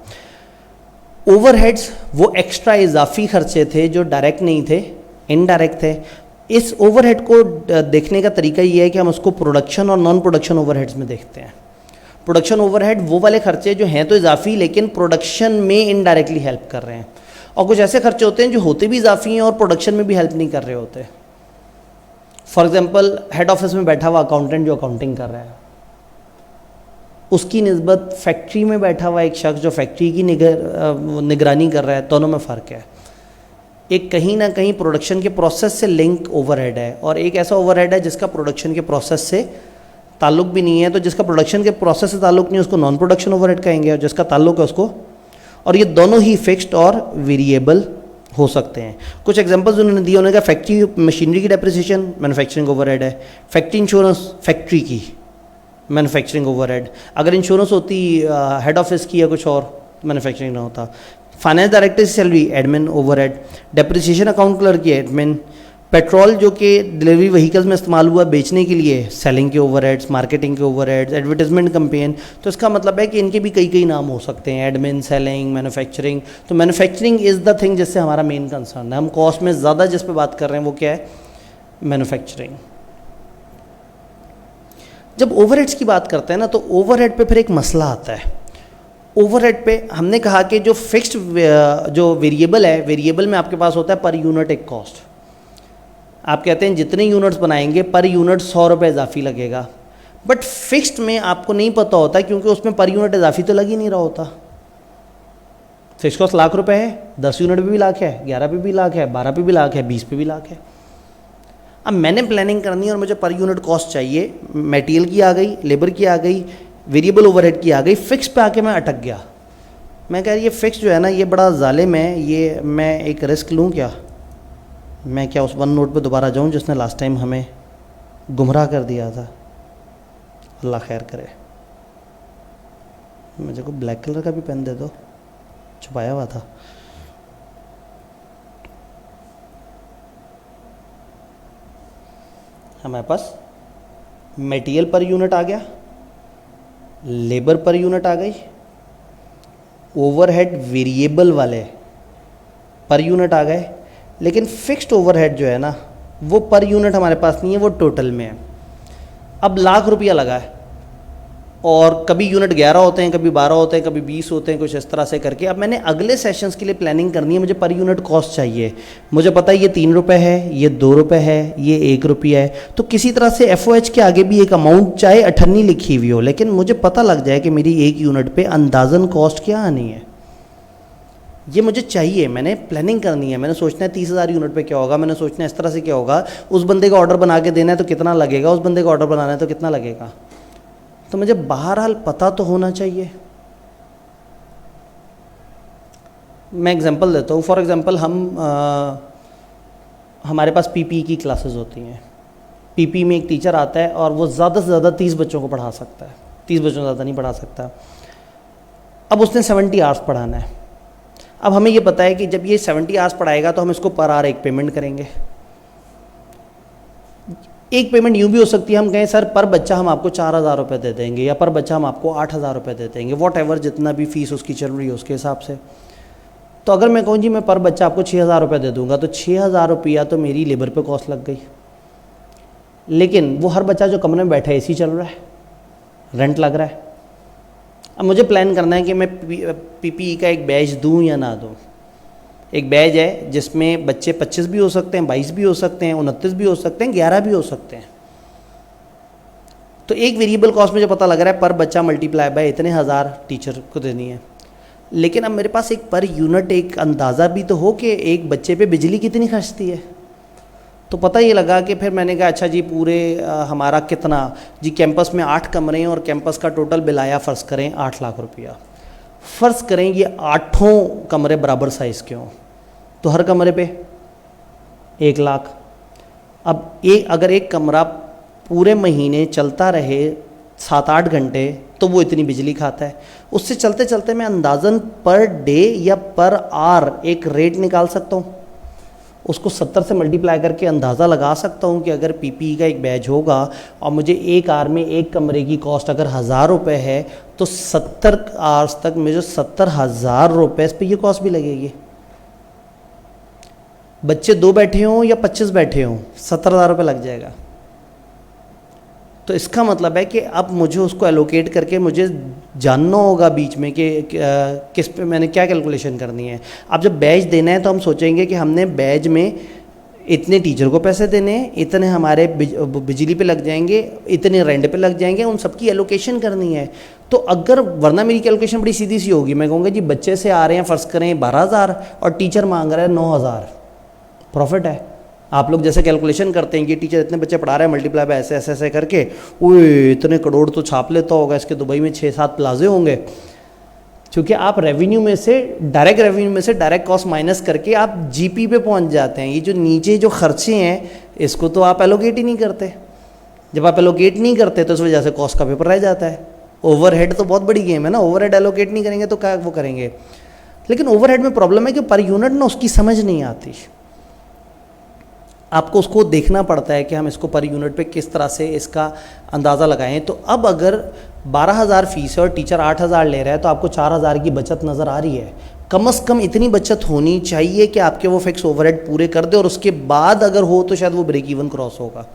S1: ओवरहेड्स वो एक्स्ट्रा इजाफी खर्चे थे जो डायरेक्ट नहीं थे, इनडायरेक्ट थे। इस ओवरहेड को देखने का तरीका ये है कि हम उसको प्रोडक्शन और नॉन प्रोडक्शन ओवरहेड्स में देखते हैं। प्रोडक्शन ओवरहेड वो वाले खर्चे जो हैं तो इजाफी लेकिन प्रोडक्शन में इनडायरेक्टली हेल्प कर रहे हैं, और कुछ ऐसे खर्चे होते हैं जो होते भी इजाफी हैं और प्रोडक्शन में भी हेल्प नहीं कर रहे होते। फॉर एग्जाम्पल हेड ऑफिस में बैठा हुआ अकाउंटेंट जो अकाउंटिंग कर रहा है, उसकी निस्बत फैक्ट्री में बैठा हुआ एक शख्स जो फैक्ट्री की निगरानी कर रहा है, दोनों में फ़र्क है। एक कहीं ना कहीं प्रोडक्शन के प्रोसेस से लिंक ओवरहेड है और एक ऐसा ओवरहेड है जिसका प्रोडक्शन के प्रोसेस से ताल्लुक भी नहीं है। तो जिसका प्रोडक्शन के प्रोसेस से ताल्लुक नहीं उसको नॉन प्रोडक्शन ओवरहेड कहेंगे, और जिसका ताल्लुक है उसको, और ये दोनों ही फिक्स्ड और वेरिएबल हो सकते हैं। कुछ एग्जांपल्स उन्होंने दिए, उन्होंने कहा फैक्ट्री मशीनरी की डेप्रिसिएशन मैन्युफैक्चरिंग ओवरहेड है, फैक्ट्री इंश्योरेंस फैक्ट्री की मैन्युफैक्चरिंग ओवरहेड, अगर इंश्योरेंस होती हेड ऑफिस की या कुछ और मैन्युफैक्चरिंग ना होता, फाइनेंस डायरेक्टर की salary admin overhead, depreciation account clerk की एडमिन, पेट्रोल जो कि डिलीवरी व्हीकल्स में इस्तेमाल हुआ बेचने के लिए सेलिंग के ओवरहेड्स, मार्केटिंग के ओवरहेड्स, एडवर्टाइजमेंट कैंपेन। तो इसका मतलब है कि इनके भी कई नाम हो सकते हैं, एडमिन, सेलिंग, मैन्युफैक्चरिंग। तो मैन्युफैक्चरिंग इज़ द थिंग जिससे हमारा मेन कंसर्न है, हम कॉस्ट में ज़्यादा जिस पे बात कर रहे हैं वो क्या है, मैन्युफैक्चरिंग। जब ओवरहेड्स की बात करते हैं ना तो ओवरहेड पे फिर एक मसला आता है। ओवरहेड पे हमने कहा कि जो फिक्स्ड जो वेरिएबल है, वेरिएबल में आपके पास होता है पर यूनिट एक कॉस्ट। आप कहते हैं जितने यूनिट्स बनाएंगे पर यूनिट 100 रुपये इजाफी लगेगा, बट फिक्स्ड में आपको नहीं पता होता क्योंकि उसमें पर यूनिट इजाफी तो लग ही नहीं रहा होता। फिक्स कॉस्ट लाख रुपए है, 10 यूनिट पे भी लाख है, 11 पे भी लाख है, 12 पे भी लाख है, 20 पे भी लाख है। अब मैंने प्लानिंग करनी है और मुझे पर यूनिट कॉस्ट चाहिए, मटेरियल की आ गई, लेबर की आ गई, वेरिएबल ओवरहेड की आ गई, फिक्स पे आके मैं अटक गया। मैं कह रही ये फिक्स जो है ना ये बड़ा जालिम है, ये मैं एक रिस्क लूँ क्या, मैं क्या उस वन नोट पे दोबारा जाऊं जिसने लास्ट टाइम हमें गुमराह कर दिया था। अल्लाह खैर करे। मुझे को ब्लैक कलर का भी पेन दे दो, छुपाया हुआ था। हमारे पास मटेरियल पर यूनिट आ गया, लेबर पर यूनिट आ गई, ओवरहेड वेरिएबल वाले पर यूनिट आ गए, लेकिन फिक्स्ड ओवरहेड जो है ना वो पर यूनिट हमारे पास नहीं है, वो टोटल में है। अब लाख रुपया लगा है और कभी यूनिट 11 होते हैं, कभी 12 होते हैं, कभी 20 होते हैं, कुछ इस तरह से करके। अब मैंने अगले सेशंस के लिए प्लानिंग करनी है, मुझे पर यूनिट कॉस्ट चाहिए। मुझे पता है ये 3 रुपये है, ये 2 रुपये है, ये 1 रुपया है, तो किसी तरह से FOH के आगे भी एक अमाउंट चाहे 98 लिखी हुई हो, लेकिन मुझे पता लग जाए कि मेरी एक यूनिट पे अंदाजन कॉस्ट क्या आनी है, ये मुझे चाहिए। मैंने प्लानिंग करनी है, मैंने सोचना है 30,000 यूनिट पे क्या होगा, मैंने सोचना है इस तरह से क्या होगा, उस बंदे का ऑर्डर बना के देना है तो कितना लगेगा, उस बंदे का ऑर्डर बनाना है तो कितना लगेगा। तो मुझे बहरहाल पता तो होना चाहिए। मैं एग्जांपल देता हूँ। फॉर एग्जांपल हमारे पास PPE की क्लासेस होती हैं। PPE में एक टीचर आता है और वो ज़्यादा से ज़्यादा 30 बच्चों को पढ़ा सकता है, 30 बच्चों से ज़्यादा नहीं पढ़ा सकता। अब उसने 70 आवर्स पढ़ाना है। अब हमें ये पता है कि जब ये 70 आवर्स पढ़ाएगा तो हम इसको पर आवर एक पेमेंट करेंगे। एक पेमेंट यूँ भी हो सकती है, हम कहें सर पर बच्चा हम आपको 4,000 रुपये दे देंगे या पर बच्चा हम आपको 8,000 रुपये दे देंगे, वॉट एवर जितना भी फीस उसकी चल रही है उसके हिसाब से। तो अगर मैं कहूँ जी मैं पर बच्चा आपको 6,000 रुपये दे दूँगा, तो 6,000 रुपया तो मेरी लेबर पे कॉस्ट लग गई। लेकिन वो हर बच्चा जो कमरे में बैठा है AC चल रहा है, रेंट लग रहा है। अब मुझे प्लान करना है कि मैं पीपीई का एक बैच दूं या ना दूं। एक बैच है जिसमें बच्चे 25 भी हो सकते हैं, 22 भी हो सकते हैं, 29 भी हो सकते हैं, 11 भी हो सकते हैं। तो एक वेरिएबल कॉस्ट मुझे पता लग रहा है पर बच्चा मल्टीप्लाई बाय इतने हज़ार टीचर को देनी है। लेकिन अब मेरे पास एक पर यूनिट एक अंदाज़ा भी तो हो कि एक बच्चे पे बिजली कितनी खर्चती है। तो पता ये लगा कि फिर मैंने कहा अच्छा जी पूरे हमारा कितना जी, कैंपस में 8 कमरे हैं और कैंपस का टोटल बिल आया फ़र्ज़ करें 8 लाख रुपया। फ़र्ज़ करें ये 8 कमरे बराबर साइज़ के हों तो हर कमरे पे 1 लाख। अब अगर एक कमरा पूरे महीने चलता रहे 7-8 घंटे तो वो इतनी बिजली खाता है। उससे चलते चलते मैं अंदाज़न पर डे या पर आवर एक रेट निकाल सकता हूँ, उसको 70 से मल्टीप्लाई करके अंदाज़ा लगा सकता हूँ कि अगर पीपीई का एक बैच होगा और मुझे एक आवर में एक कमरे की कॉस्ट अगर 1000 रुपये है तो 70 आवर्स तक मुझे 70,000 रुपये इस पर यह कॉस्ट भी लगेगी। बच्चे 2 बैठे हों या 25 बैठे हों 70,000 रुपये लग जाएगा। तो इसका मतलब है कि अब मुझे उसको एलोकेट करके मुझे जानना होगा बीच में कि किस पे मैंने क्या कैलकुलेशन करनी है। अब जब बैच देना है तो हम सोचेंगे कि हमने बैच में इतने टीचर को पैसे देने हैं, इतने हमारे बिजली पे लग जाएंगे, इतने रेंट पे लग जाएंगे, उन सबकी एलोकेशन करनी है। तो अगर वरना मेरी कैलकुलेशन बड़ी सीधी सी होगी, मैं कहूँगा जी बच्चे से आ रहे हैं फ़र्ज़ करें 12,000 और टीचर मांग रहा है 9,000, प्रॉफिट है। आप लोग जैसे कैलकुलेशन करते हैं कि टीचर इतने बच्चे पढ़ा रहे हैं मल्टीप्लाई बाय ऐसे ऐसे ऐसे करके, ओए इतने करोड़ तो छाप लेता होगा, इसके दुबई में 6-7 प्लाजे होंगे। क्योंकि आप रेवेन्यू में से डायरेक्ट कॉस्ट माइनस करके आप जीपी पे पहुंच जाते हैं। ये जो नीचे जो खर्चे हैं इसको तो आप एलोकेट ही नहीं करते। जब आप एलोकेट नहीं करते तो उस वजह से कॉस्ट का पेपर रह जाता है। ओवरहेड तो बहुत बड़ी गेम है ना, ओवरहेड एलोकेट नहीं करेंगे तो क्या वो करेंगे। लेकिन ओवरहेड में प्रॉब्लम है कि पर यूनिट ना उसकी समझ नहीं आती। आपको उसको देखना पड़ता है कि हम इसको पर यूनिट पे किस तरह से इसका अंदाज़ा लगाएं। तो अब अगर 12,000 फीस है और टीचर 8,000 ले रहा है तो आपको 4,000 की बचत नज़र आ रही है। कम से कम इतनी बचत होनी चाहिए कि आपके वो फिक्स ओवरहेड पूरे कर दे और उसके बाद अगर हो तो शायद वो ब्रेक इवन क्रॉस होगा।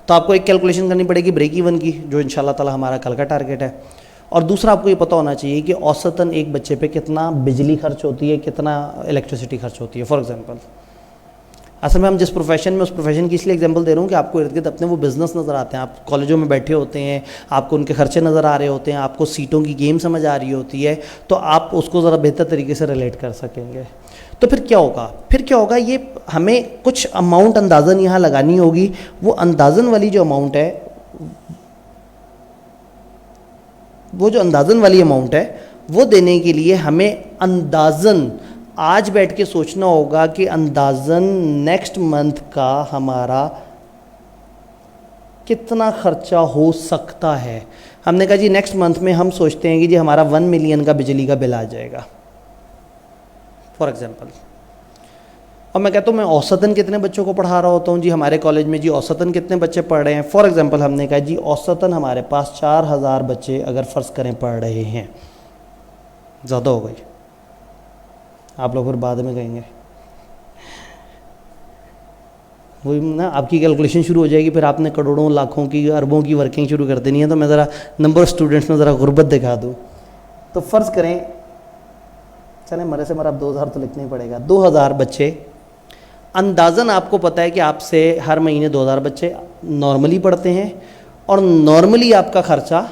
S1: तो आपको एक कैलकुलेशन करनी पड़ेगी ब्रेक इवन की, जो इंशाल्लाह ताला हमारा कल का टारगेट है। और दूसरा आपको ये पता होना चाहिए कि औसतन एक बच्चे पे कितना बिजली खर्च होती है, कितना इलेक्ट्रिसिटी खर्च होती है। फॉर एग्जांपल असल में हम जिस प्रोफेशन में उस प्रोफेशन की इसलिए एग्जांपल दे रहा हूँ कि आपको इर्द गिर्द अपने वो बिज़नेस नज़र आते हैं। आप कॉलेजों में बैठे होते हैं, आपको उनके खर्चे नज़र आ रहे होते हैं, आपको सीटों की गेम समझ आ रही होती है, तो आप उसको ज़रा बेहतर तरीके से रिलेट कर सकेंगे। तो फिर क्या होगा, ये हमें कुछ अमाउंट अंदाज़न यहाँ लगानी होगी। वो अंदाज़न वाली जो अमाउंट है वो देने के लिए हमें अंदाज़न आज बैठ के सोचना होगा कि अंदाज़न नेक्स्ट मंथ का हमारा कितना खर्चा हो सकता है। हमने कहा जी नेक्स्ट मंथ में हम सोचते हैं कि जी हमारा 1 मिलियन का बिजली का बिल आ जाएगा फॉर एग्जांपल। और मैं कहता हूँ मैं औसतन कितने बच्चों को पढ़ा रहा होता हूँ जी हमारे कॉलेज में, जी औसतन कितने बच्चे पढ़ रहे हैं। फॉर एग्जांपल हमने कहा जी औसतन हमारे पास 4,000 बच्चे अगर फ़र्ज़ करें पढ़ रहे हैं, ज़्यादा हो गई, आप लोग फिर बाद में कहेंगे वही ना, आपकी कैलकुलेशन शुरू हो जाएगी, फिर आपने करोड़ों लाखों की अरबों की वर्किंग शुरू कर देनी है। तो मैं ज़रा नंबर ऑफ स्टूडेंट्स में ज़रा गुर्बत दिखा दूँ। तो फ़र्ज़ करें चले मरे से मरा, अब 2,000 तो लिखना ही पड़ेगा। 2,000 बच्चे अंदाज़न आपको पता है कि आपसे हर महीने 2,000 बच्चे नॉर्मली पढ़ते हैं और नॉर्मली आपका खर्चा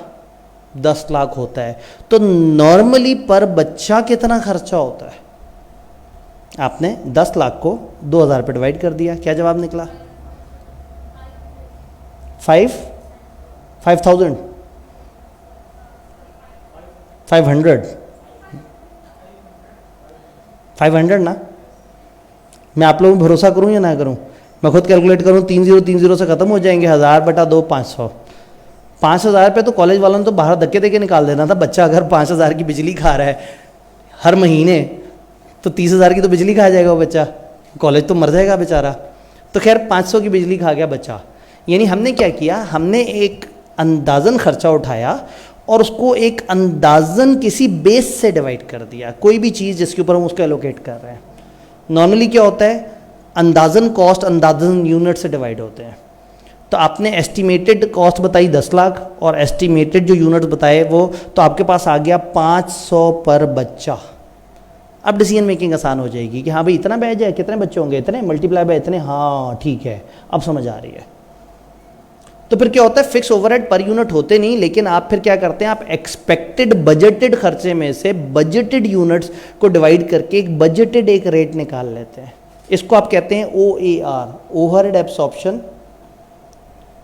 S1: 10 लाख होता है। तो नॉर्मली पर बच्चा कितना खर्चा होता है? आपने 10 लाख को 2,000 पे डिवाइड कर दिया, क्या जवाब निकला? 5,000 500 ना। मैं आप लोगों पर भरोसा करूं या ना करूं? मैं खुद कैलकुलेट करूं, 3,030 से ख़त्म हो जाएंगे, 1000 बटा 2 500। 5,000 पे तो कॉलेज वालों ने तो बाहर धक्के दे के निकाल देना था। बच्चा अगर 5,000 की बिजली खा रहा है हर महीने तो 30,000 की तो बिजली खा जाएगा वो बच्चा, कॉलेज तो मर जाएगा बेचारा। तो खैर 500 की बिजली खा गया बच्चा। यानी हमने क्या किया, हमने एक अंदाज़न खर्चा उठाया और उसको एक अंदाज़न किसी बेस से डिवाइड कर दिया। कोई भी चीज़ जिसके ऊपर हम उसको एलोकेट कर रहे हैं, नॉर्मली क्या होता है अंदाज़न कॉस्ट अंदाज़न यूनिट से डिवाइड होते हैं। तो आपने एस्टिमेटेड कॉस्ट बताई 10 लाख और एस्टिमेटेड जो यूनिट्स बताए वो, तो आपके पास आ गया 500 पर बच्चा। अब डिसीजन मेकिंग आसान हो जाएगी कि हाँ भाई इतना बैच है, कितने बच्चे होंगे, इतने मल्टीप्लाई बाय इतने, हाँ ठीक है अब समझ आ रही है। तो फिर क्या होता है, फिक्स ओवरहेड पर यूनिट होते नहीं, लेकिन आप फिर क्या करते हैं, आप एक्सपेक्टेड बजटेड खर्चे में से बजटेड यूनिट्स को डिवाइड करके एक बजटेड एक रेट निकाल लेते हैं। इसको आप कहते हैं OAR, ओवरहेड एब्सॉर्प्शन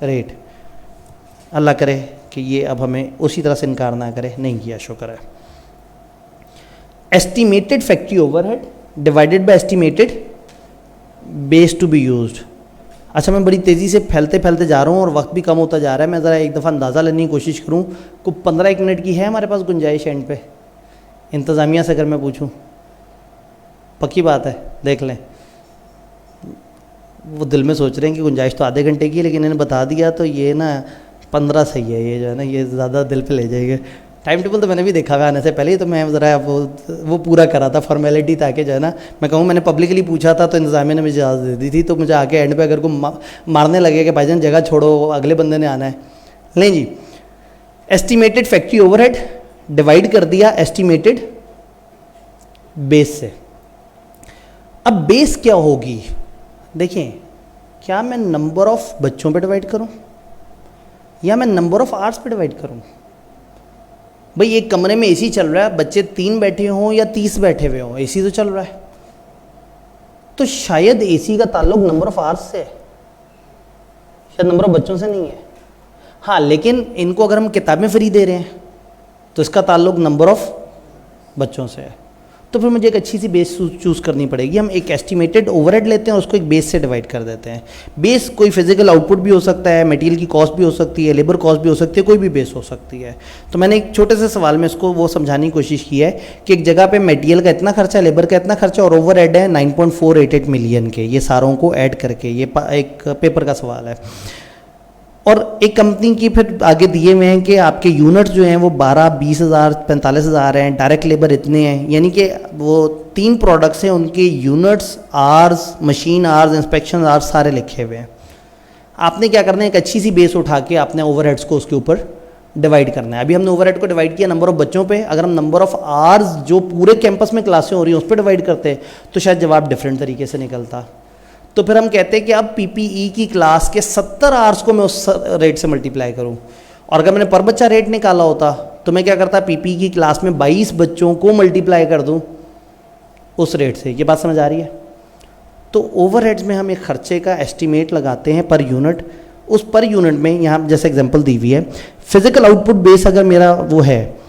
S1: रेट। अल्लाह करे कि ये अब हमें उसी तरह से इनकार ना करे, नहीं किया शुक्र है। Estimated factory overhead divided by estimated base to be used. अच्छा, मैं बड़ी तेज़ी से फैलते फैलते जा रहा हूँ और वक्त भी कम होता जा रहा है। मैं ज़रा एक दफ़ा अंदाज़ा लेने की कोशिश करूँ, को 15-1 मिनट की है हमारे पास गुंजाइश एंड पे, इंतज़ामिया से अगर मैं पूछूँ? पक्की बात है, देख लें। वो दिल में सोच रहे हैं कि गुंजाइश तो आधे घंटे की है, लेकिन इन्हें बता दिया तो ये ना 15 सही है, ये जो है ना ये ज़्यादा दिल पे ले जाएंगे। टाइम टेबल तो मैंने भी देखा हुआ आने से पहले ही, तो मैं ज़रा वो पूरा करा था फॉर्मेलिटी, ताकि जो है ना मैं कहूँ मैंने पब्लिकली पूछा था तो इंतज़ामिया ने मुझे इजाज़त दे दी थी, तो मुझे आके एंड पे अगर को मारने लगे कि भाईजान जगह छोड़ो अगले बंदे ने आना है। नहीं जी, एस्टिमेटेड फैक्ट्री ओवरहेड डिवाइड कर दिया एस्टिमेटेड बेस से। अब बेस क्या होगी, देखिए, क्या मैं नंबर ऑफ बच्चों पे डिवाइड करूं या मैं नंबर ऑफ आवर्स पे डिवाइड करूं? भाई एक कमरे में एसी चल रहा है, बच्चे 3 बैठे हों या 30 बैठे हुए हों, एसी तो चल रहा है, तो शायद एसी का ताल्लुक नंबर ऑफ आवर्स से है, शायद नंबर ऑफ बच्चों से नहीं है। हाँ, लेकिन इनको अगर हम किताबें फ्री दे रहे हैं तो इसका ताल्लुक नंबर ऑफ बच्चों से है। तो फिर मुझे एक अच्छी सी बेस चूज़ करनी पड़ेगी। हम एक एस्टिमेटेड ओवरहेड लेते हैं और उसको एक बेस से डिवाइड कर देते हैं। बेस कोई फिजिकल आउटपुट भी हो सकता है, मटेरियल की कॉस्ट भी हो सकती है, लेबर कॉस्ट भी हो सकती है, कोई भी बेस हो सकती है। तो मैंने एक छोटे से सवाल में इसको वो समझाने की कोशिश की है कि एक जगह पे मटेरियल का इतना खर्चा है, लेबर का इतना खर्चा और ओवरहेड है 9.488 मिलियन के, ये सारों को ऐड करके, ये एक पेपर का सवाल है। और एक कंपनी की फिर आगे दिए हुए हैं कि आपके यूनिट्स जो हैं वो 12, 20,000, 45,000 हैं, डायरेक्ट लेबर इतने हैं, यानी कि वो 3 प्रोडक्ट्स हैं, उनके units, hours, machine hours, inspection hours सारे लिखे हुए हैं। आपने क्या करना है, एक अच्छी सी बेस उठा के आपने ओवरहेड्स को उसके ऊपर डिवाइड करना है। अभी हमने ओवरहेड को डिवाइड किया नंबर ऑफ बच्चों पे, अगर हम नंबर ऑफ आवर्स जो पूरे कैंपस में क्लासें हो रही हैं उस पर डिवाइड करते तो शायद जवाब डिफरेंट तरीके से निकलता। तो फिर हम कहते हैं कि अब पीपीई की क्लास के 70 आवर्स को मैं उस रेट से मल्टीप्लाई करूं, और अगर मैंने पर बच्चा रेट निकाला होता तो मैं क्या करता, पीपीई की क्लास में 22 बच्चों को मल्टीप्लाई कर दूं उस रेट से। ये बात समझ आ रही है? तो ओवरहेड्स में हम एक खर्चे का एस्टिमेट लगाते हैं पर यूनिट। उस पर यूनिट में यहाँ जैसे एग्जांपल दी हुई है, फिजिकल आउटपुट बेस अगर मेरा वो है,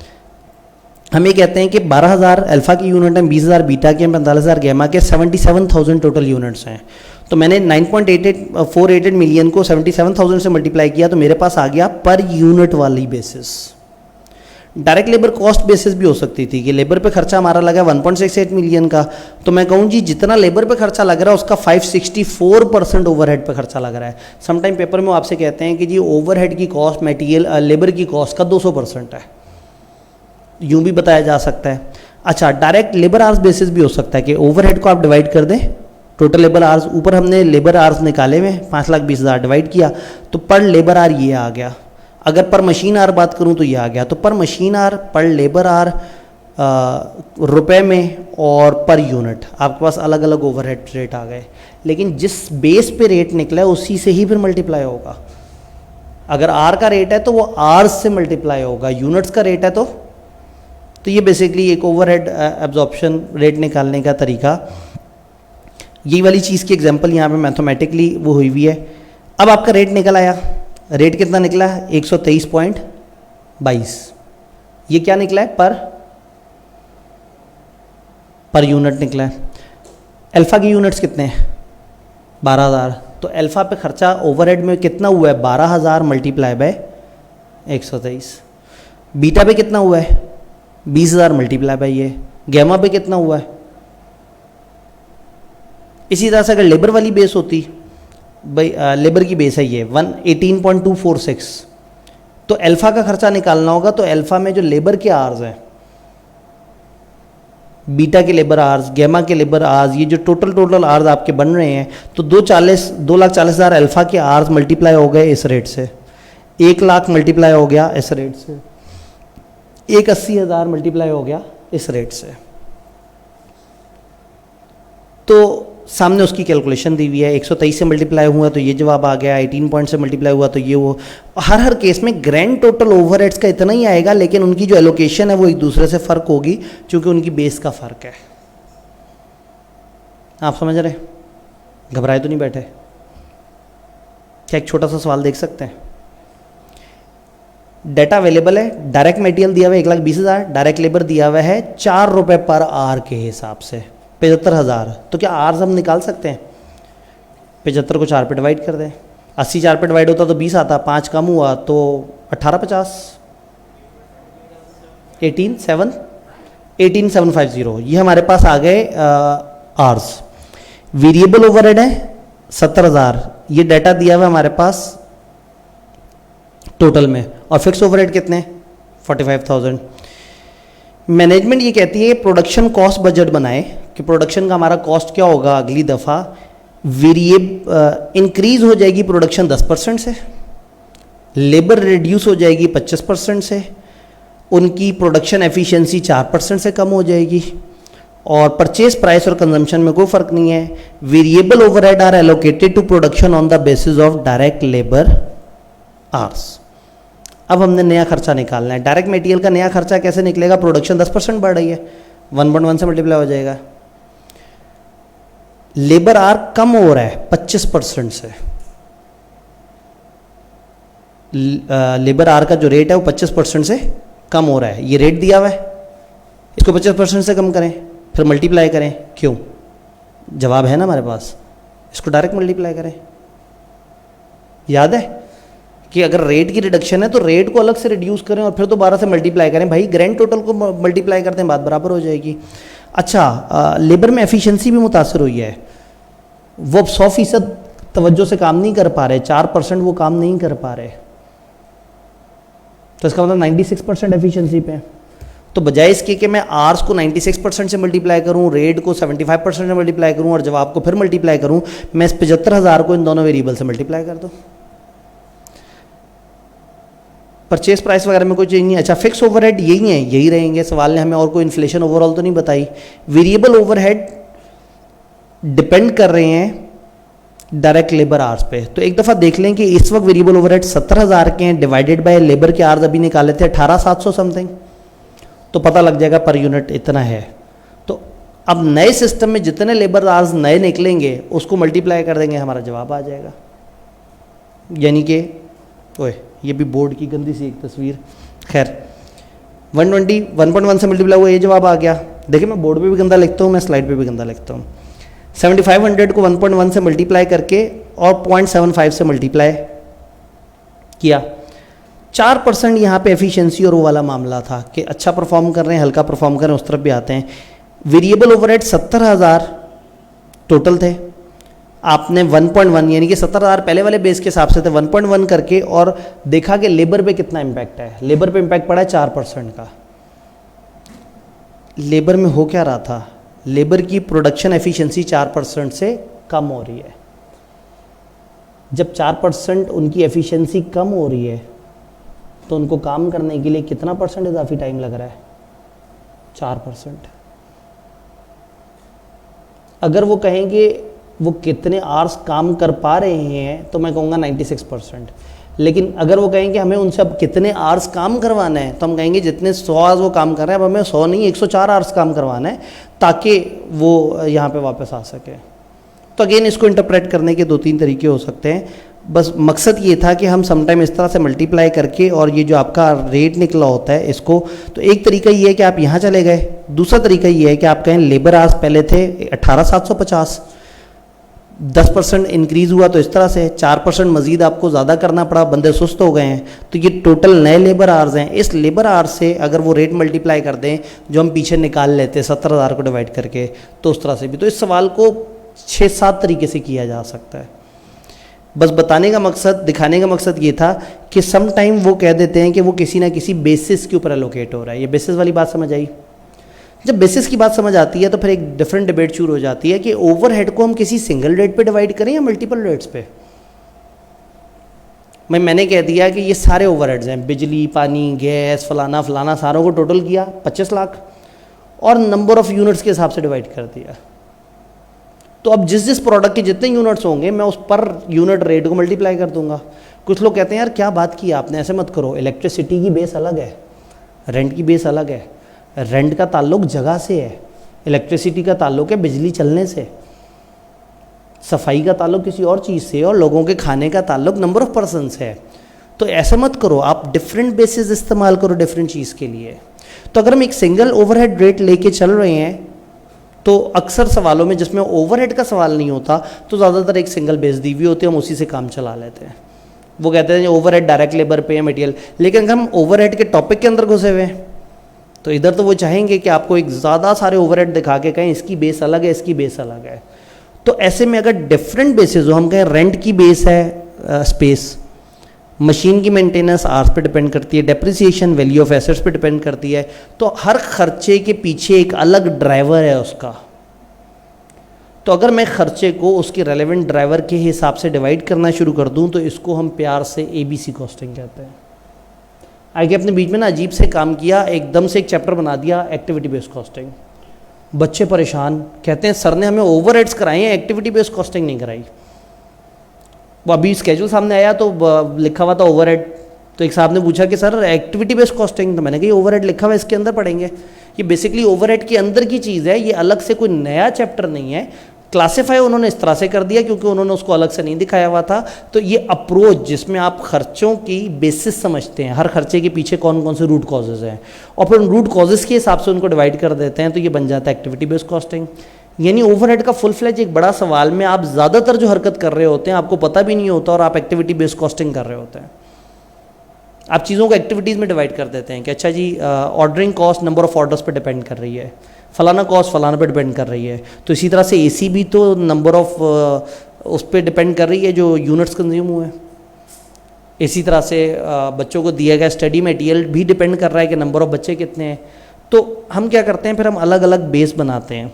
S1: हम ये कहते हैं कि 12,000 अल्फा की यूनिट हैं, 20,000 बीटा के, 45,000 गैमा के, 77,000 टोटल यूनिट्स हैं। तो मैंने 9.488 मिलियन को 77,000 से मल्टीप्लाई किया तो मेरे पास आ गया पर यूनिट वाली basis. Direct labour cost basis भी हो सकती थी कि लेबर पे खर्चा हमारा लगा 1.68 मिलियन का, तो मैं कहूँ जी जितना लेबर पे खर्चा लग रहा है उसका 564% ओवरहेड पे खर्चा लग रहा है। समटाइम पेपर में आपसे कहते हैं कि जी ओवरहेड की कॉस्ट मटेरियल लेबर की कॉस्ट का 200% है, यूँ भी बताया जा सकता है। अच्छा, डायरेक्ट लेबर आवर्स बेसिस भी हो सकता है कि ओवरहेड को आप डिवाइड कर दें टोटल लेबर आवर्स, ऊपर हमने लेबर आवर्स निकाले हुए 5,20,000 डिवाइड किया तो पर लेबर आवर ये आ गया। अगर पर मशीन आवर बात करूं तो ये आ गया। तो पर मशीन आवर, पर लेबर आवर रुपए में और पर यूनिट आपके पास अलग अलग ओवरहेड रेट आ गए, लेकिन जिस बेस पे रेट निकला है उसी से ही फिर मल्टीप्लाई होगा। अगर आर का रेट है तो वो आवर्स से मल्टीप्लाई होगा, यूनिट्स का रेट है तो ये बेसिकली एक ओवरहेड एब्जॉर्प्शन रेट निकालने का तरीका। ये वाली चीज़ की एग्जांपल यहाँ पे मैथमेटिकली वो हुई हुई है। अब आपका रेट निकल आया, रेट कितना निकला है 123.22। ये क्या निकला है, पर यूनिट निकला है। अल्फ़ा की यूनिट्स कितने हैं 12,000, तो अल्फ़ा पे खर्चा ओवरहेड में कितना हुआ है 12,000 मल्टीप्लाई बाय 123। बीटा पे कितना हुआ है 20,000 मल्टीप्लाई बाय ये। गैमा पे कितना हुआ है। इसी तरह से अगर लेबर वाली बेस होती, भाई लेबर की बेस है ये 118.246, तो अल्फ़ा का खर्चा निकालना होगा तो अल्फ़ा में जो लेबर के आवर्स हैं बीटा के लेबर आवर्स, गैमा के लेबर आवर्स, ये जो टोटल आवर्स आपके बन रहे हैं, तो 2,40,000 अल्फा के आवर्स मल्टीप्लाई हो गए इस रेट से, 1,00,000 मल्टीप्लाई हो गया इस रेट से, 1,80,000 मल्टीप्लाई हो गया इस रेट से। तो सामने उसकी कैलकुलेशन दी हुई है, 123 से मल्टीप्लाई हुआ तो ये जवाब आ गया, 18 पॉइंट से मल्टीप्लाई हुआ तो ये वो। हर केस में ग्रैंड टोटल ओवरहेड्स का इतना ही आएगा, लेकिन उनकी जो एलोकेशन है वो एक दूसरे से फ़र्क होगी, क्योंकि उनकी बेस का फ़र्क है। आप समझ रहे, घबराए तो नहीं बैठे? क्या एक छोटा सा सवाल देख सकते हैं? डाटा अवेलेबल है, डायरेक्ट मटेरियल दिया हुआ है 1,20,000, डायरेक्ट लेबर दिया हुआ है 4 रुपये पर आवर के हिसाब से 75,000। तो क्या आर्स हम निकाल सकते हैं? 75 को 4 पे डिवाइड कर दें, 80 4 पे डिवाइड होता तो 20 आता, 5 कम हुआ तो 18,50, 18,750, ये हमारे पास आ गए आर्स। वेरिएबल ओवरहेड है 70,000, ये डाटा दिया हुआ हमारे पास टोटल में, और फिक्स ओवरहेड कितने? 45,000। मैनेजमेंट ये कहती है प्रोडक्शन कॉस्ट बजट बनाए कि प्रोडक्शन का हमारा कॉस्ट क्या होगा अगली दफ़ा। इंक्रीज़ हो जाएगी प्रोडक्शन 10% से, लेबर रिड्यूस हो जाएगी 25% से, उनकी प्रोडक्शन एफिशिएंसी 4% से कम हो जाएगी, और परचेज प्राइस और कंजम्पशन में कोई फ़र्क नहीं है। Variable overhead are allocated to production on the basis of direct labour hours. अब हमने नया खर्चा निकालना है। डायरेक्ट मटेरियल का नया खर्चा कैसे निकलेगा? प्रोडक्शन 10% बढ़ रही है, 1.1 से मल्टीप्लाई हो जाएगा। लेबर आर कम हो रहा है 25% से, लेबर आर का जो रेट है वो 25% से कम हो रहा है। ये रेट दिया हुआ है, इसको 25% से कम करें, फिर मल्टीप्लाई करें। क्यों? जवाब है ना हमारे पास, इसको डायरेक्ट मल्टीप्लाई करें। याद है कि अगर रेट की रिडक्शन है तो रेट को अलग से रिड्यूस करें और फिर दोबारा से मल्टीप्लाई करें। भाई ग्रैंड टोटल को मल्टीप्लाई करते हैं, बात बराबर हो जाएगी। अच्छा, लेबर में एफिशिएंसी भी मुतासर हुई है, वो 100% तवज्जो से काम नहीं कर पा रहे, 4% वो काम नहीं कर पा रहे, तो इसका मतलब 96% एफिशिएंसी पे। तो बजाय इसके कि मैं आर्स को 96% से मल्टीप्लाई करूं, रेट को 75% से मल्टीप्लाई करूं और जवाब को फिर मल्टीप्लाई करूं, मैं इस 75,000 को इन दोनों वेरिएबल से मल्टीप्लाई कर दूं। परचेस प्राइस वगैरह में कोई चेंज नहीं। अच्छा, फिक्स ओवरहेड यही है, यही रहेंगे। सवाल ने हमें और कोई इन्फ्लेशन ओवरऑल तो नहीं बताई। वेरिएबल ओवरहेड डिपेंड कर रहे हैं डायरेक्ट लेबर आवर्स पे। तो एक दफ़ा देख लें कि इस वक्त वेरिएबल ओवरहेड 70,000 के हैं, डिवाइडेड बाय लेबर के आवर्स अभी निकाले थे 18,700 समथिंग, तो पता लग जाएगा पर यूनिट इतना है। तो अब नए सिस्टम में जितने लेबर आवर्स नए निकलेंगे उसको मल्टीप्लाई कर देंगे, हमारा जवाब आ जाएगा। यानी कि ओए, ये भी बोर्ड की गंदी सी एक तस्वीर, खैर 121 से मल्टीप्लाई हुआ, ये जवाब आ गया। देखिए मैं बोर्ड पे भी गंदा लिखता हूँ, मैं स्लाइड पे भी गंदा लिखता हूँ। 7500 को 1.1 से मल्टीप्लाई करके और 0.75 से मल्टीप्लाई किया। 4% यहाँ पे एफिशिएंसी और वो वाला मामला था कि अच्छा परफॉर्म कर रहे हैं, हल्का परफॉर्म कर रहे हैं, उस तरफ भी आते हैं। वेरिएबल ओवरहेड 70,000 टोटल थे, आपने 1.1 यानी कि 70,000 पहले वाले बेस के हिसाब से थे, 1.1 करके और देखा कि लेबर पे कितना इम्पैक्ट है। लेबर पे इम्पैक्ट पड़ा है 4% का। लेबर में हो क्या रहा था? लेबर की प्रोडक्शन एफिशिएंसी 4% से कम हो रही है। जब 4% उनकी एफिशिएंसी कम हो रही है तो उनको काम करने के लिए कितना परसेंट इजाफी टाइम लग रहा है? 4%। अगर वो कहेंगे वो कितने आवर्स काम कर पा रहे हैं तो मैं कहूँगा 96%। लेकिन अगर वो कहेंगे हमें उनसे अब कितने आवर्स काम करवाना है तो हम कहेंगे जितने 100 आवर्स वो काम कर रहे हैं अब हमें 100 नहीं 104 आवर्स काम करवाना है ताकि वो यहाँ पे वापस आ सके। तो अगेन इसको इंटरप्रेट करने के 2-3 तरीके हो सकते हैं। बस मकसद ये था कि हम समटाइम इस तरह से मल्टीप्लाई करके और ये जो आपका रेट निकला होता है इसको, तो एक तरीका ये है कि आप यहाँ चले गए, दूसरा तरीका ये है कि आप कहें लेबर आवर्स पहले थे 18,750, 10% इंक्रीज़ हुआ तो इस तरह से 4% मज़ीद आपको ज़्यादा करना पड़ा, बंदे सुस्त हो गए हैं, तो ये टोटल नए लेबर आवर्स हैं। इस लेबर आवर्स से अगर वो रेट मल्टीप्लाई कर दें जो हम पीछे निकाल लेते 70,000 को डिवाइड करके, तो उस तरह से भी। तो इस सवाल को 6-7 तरीके से किया जा सकता है। बस बताने का मकसद, दिखाने का मकसद ये था कि सम टाइम वो कह देते हैं कि वो किसी ना किसी बेसिस के ऊपर एलोकेट हो रहा है। ये बेसिस वाली बात समझ आई? जब बेसिस की बात समझ आती है तो फिर एक डिफरेंट डिबेट शुरू हो जाती है कि ओवरहेड को हम किसी सिंगल रेट पे डिवाइड करें या मल्टीपल रेट्स पे। मैंने कह दिया कि ये सारे ओवरहेड्स हैं, बिजली, पानी, गैस, फलाना फलाना, सारों को टोटल किया 25 लाख और नंबर ऑफ यूनिट्स के हिसाब से डिवाइड कर दिया। तो अब जिस जिस प्रोडक्ट के जितने यूनिट्स होंगे मैं उस पर यूनिट रेट को मल्टीप्लाई कर दूंगा। कुछ लोग कहते हैं यार क्या बात की आपने, ऐसे मत करो, इलेक्ट्रिसिटी की बेस अलग है, रेंट की बेस अलग है। रेंट का ताल्लुक जगह से है, इलेक्ट्रिसिटी का ताल्लुक है बिजली चलने से, सफाई का ताल्लुक किसी और चीज़ से, और लोगों के खाने का ताल्लुक नंबर ऑफ पर्सन से है। तो ऐसा मत करो, आप डिफरेंट बेसिस इस्तेमाल करो डिफरेंट चीज़ के लिए। तो अगर हम एक सिंगल ओवरहेड रेट लेके चल रहे हैं तो अक्सर सवालों में जिसमें ओवरहेड का सवाल नहीं होता तो ज़्यादातर एक सिंगल बेस दी हुई होती है, हम उसी से काम चला लेते हैं। वो कहते हैं ओवरहेड डायरेक्ट लेबर पे या मटेरियल, लेकिन अगर हम ओवरहेड के टॉपिक के अंदर घुसे हुए हैं तो इधर तो वो चाहेंगे कि आपको एक ज़्यादा सारे ओवरहेड दिखा के कहें इसकी बेस अलग है, इसकी बेस अलग है। तो ऐसे में अगर डिफरेंट बेसिस हो, हम कहें रेंट की बेस है स्पेस, मशीन की मेंटेनेंस आर्स पे डिपेंड करती है, डेप्रिसिएशन वैल्यू ऑफ एसेट्स पे डिपेंड करती है, तो हर खर्चे के पीछे एक अलग ड्राइवर है उसका। तो अगर मैं खर्चे को उसके रेलेवेंट ड्राइवर के हिसाब से डिवाइड करना शुरू कर दूं तो इसको हम प्यार से ABC कॉस्टिंग कहते हैं। आगे अपने बीच में ना अजीब से काम किया, एकदम से एक चैप्टर बना दिया एक्टिविटी बेस्ड कॉस्टिंग। बच्चे परेशान, कहते हैं सर ने हमें ओवरहेड्स कराए हैं, एक्टिविटी बेस्ड कॉस्टिंग नहीं कराई। वो अभी स्केड्यूल सामने आया तो लिखा हुआ था ओवरहेड, तो एक साहब ने पूछा कि सर एक्टिविटी बेस्ड कॉस्टिंग, तो मैंने कहा ओवरहेड लिखा हुआ है इसके अंदर पढ़ेंगे। ये बेसिकली ओवरहेड के अंदर की चीज़ है, ये अलग से कोई नया चैप्टर नहीं है। क्लासीफाई उन्होंने इस तरह से कर दिया क्योंकि उन्होंने उसको अलग से नहीं दिखाया हुआ था। तो ये अप्रोच जिसमें आप खर्चों की बेसिस समझते हैं, हर खर्चे के पीछे कौन कौन से रूट कॉजेज हैं, और फिर उन रूट कॉजेज के हिसाब से उनको डिवाइड कर देते हैं, तो ये बन जाता है एक्टिविटी बेस्ड कॉस्टिंग। यानी ओवरहेड का फुल फ्लेज एक बड़ा सवाल में आप ज़्यादातर जो हरकत कर रहे होते हैं आपको पता भी नहीं होता और आप एक्टिविटी बेस्ड कॉस्टिंग कर रहे होते हैं। आप चीज़ों को एक्टिविटीज़ में डिवाइड कर देते हैं कि अच्छा जी ordering cost number of orders पे डिपेंड कर रही है, फलाना कॉस्ट फलाना पे डिपेंड कर रही है। तो इसी तरह से AC भी तो नंबर ऑफ उस पर डिपेंड कर रही है जो यूनिट्स कंज्यूम हुए। इसी तरह से बच्चों को दिया गया स्टडी मटेरियल भी डिपेंड कर रहा है कि नंबर ऑफ बच्चे कितने हैं। तो हम क्या करते हैं, फिर हम अलग अलग बेस बनाते हैं।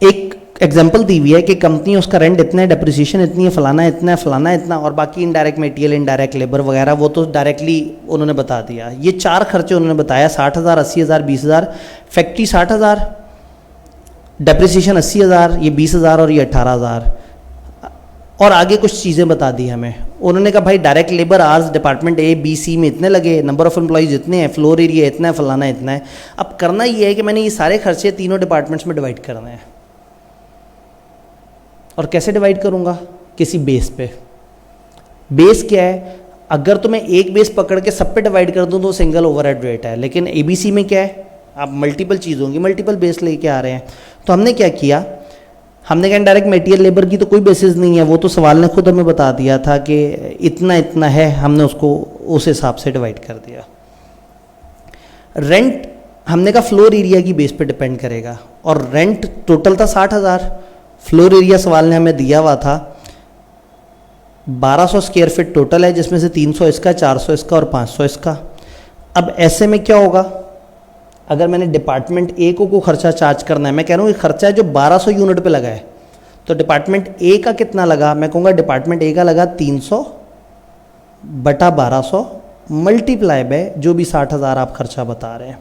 S1: एक एग्जांपल दी हुई है कि कंपनी उसका रेंट इतना है, डेप्रिसिएशन इतनी है, फलाना इतना है, फलाना इतना, और बाकी इनडायरेक्ट मटेरियल, इनडायरेक्ट लेबर वगैरह वो तो डायरेक्टली उन्होंने बता दिया। ये 4 खर्चे उन्होंने बताया, 60,000, 80,000, 20,000। फैक्ट्री 60,000, डेप्रिसिएशन 80,000, ये 20,000 और ये 18,000। और आगे कुछ चीज़ें बता दी हमें। उन्होंने कहा भाई direct labour hours department A, B, C में इतने लगे, नंबर ऑफ एम्प्लॉइज इतने हैं, फ्लोर एरिया इतना है, फलाना इतना है। अब करना ये है कि मैंने ये सारे खर्चे तीनों डिपार्टमेंट्स में डिवाइड करने हैं। और कैसे डिवाइड करूँगा? किसी बेस पे। बेस क्या है? अगर तो मैं एक बेस पकड़ के सब पे डिवाइड कर दूँ तो सिंगल ओवरहेड रेट है, लेकिन ABC में क्या है, आप मल्टीपल चीज़ होंगी, मल्टीपल बेस लेके आ रहे हैं। तो हमने क्या किया, हमने कहा डायरेक्ट मटेरियल लेबर की तो कोई बेसिस नहीं है, वो तो सवाल ने खुद हमें बता दिया था कि इतना इतना है, हमने उसको उस हिसाब से डिवाइड कर दिया। रेंट हमने कहा फ्लोर एरिया की बेस पे डिपेंड करेगा, और रेंट टोटल था 60,000, फ्लोर एरिया सवाल ने हमें दिया हुआ था 1200 स्क्वायर फीट टोटल है, जिसमें से 300 इसका, 400 इसका और 500 इसका। अब ऐसे में क्या होगा, अगर मैंने डिपार्टमेंट A को खर्चा चार्ज करना है, मैं कह रहा हूँ ये खर्चा है जो 1200 यूनिट पे लगा है, तो डिपार्टमेंट A का कितना लगा, मैं कहूँगा डिपार्टमेंट A का लगा 300 बटा 1200 मल्टीप्लाई बाय जो भी 60,000 आप खर्चा बता रहे हैं।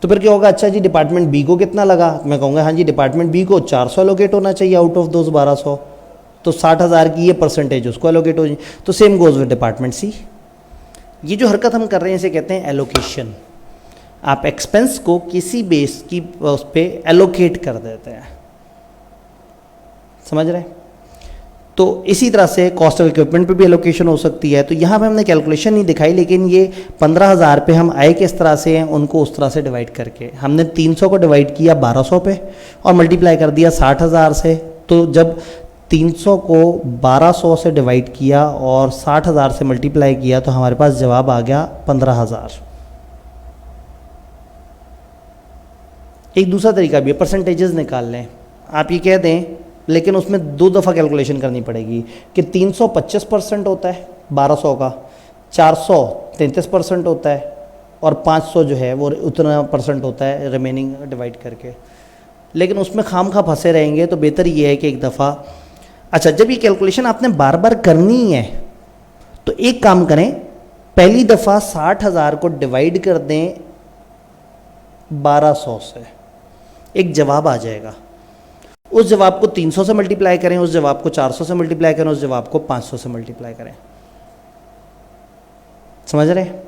S1: तो फिर क्या होगा, अच्छा जी डिपार्टमेंट B को कितना लगा, मैं कहूँगा हाँ जी डिपार्टमेंट B को 400 एलोकेट होना चाहिए आउट ऑफ दोज 1200, तो 60,000 की ये परसेंटेज उसको एलोकेट हो जाए। तो same goes with department C। ये जो हरकत हम कर रहे हैं इसे कहते हैं एलोकेशन। आप एक्सपेंस को किसी बेस की उस पर एलोकेट कर देते हैं, समझ रहे हैं? तो इसी तरह से कॉस्ट ऑफ इक्विपमेंट पे भी एलोकेशन हो सकती है। तो यहाँ पे हमने कैलकुलेशन नहीं दिखाई, लेकिन ये 15,000 पे हम आए किस तरह से हैं उनको उस तरह से डिवाइड करके, हमने 300 को डिवाइड किया 1200 पे और मल्टीप्लाई कर दिया 60,000 से। तो जब 300 को 1200 से डिवाइड किया और 60,000 से मल्टीप्लाई किया तो हमारे पास जवाब आ गया 15,000। एक दूसरा तरीका भी है, परसेंटेजेस निकाल लें। आप ये कह दें, लेकिन उसमें 2 दफ़ा कैलकुलेशन करनी पड़ेगी कि 300 25% होता है 1200 का, 400 33% होता है और 500 जो है वो उतना परसेंट होता है रिमेनिंग डिवाइड करके। लेकिन उसमें खाम खा फंसे रहेंगे तो बेहतर ये है कि एक दफ़ा, अच्छा जब ये कैलकुलेशन आपने बार बार करनी है तो एक काम करें, पहली दफ़ा 60,000 को डिवाइड कर दें 1200 से, एक जवाब आ जाएगा। उस जवाब को 300 से मल्टीप्लाई करें, उस जवाब को 400 से मल्टीप्लाई करें, उस जवाब को 500 से मल्टीप्लाई करें। समझ रहे हैं?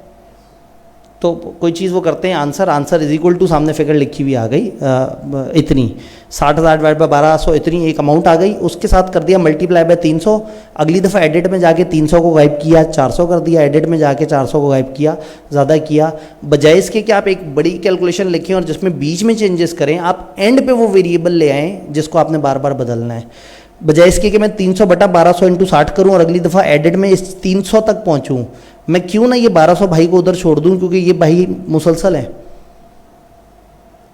S1: तो कोई चीज़ वो करते हैं, आंसर इज इक्वल टू, सामने फिगर लिखी हुई आ गई इतनी, 60,000 डिवाइड बाय 1200 इतनी एक अमाउंट आ गई, उसके साथ कर दिया मल्टीप्लाई बाय 300। अगली दफ़ा एडिट में जाके 300 को गायब किया, 400 कर दिया, एडिट में जाके 400 को गायब किया, ज़्यादा किया। बजाय इसके कि आप एक बड़ी कैलकुलेशन लिखें और जिसमें बीच में चेंजेस करें, आप एंड पे वो वेरिएबल ले आएँ जिसको आपने बार बार बदलना है। बजाय इसके कि मैं 300 बटा 1200 इंटू 60 करूँ और अगली दफ़ा एडिट में इस 300 तक पहुँचूँ, मैं क्यों ना ये 1200 भाई को उधर छोड़ दूं, क्योंकि ये भाई मुसलसल हैं,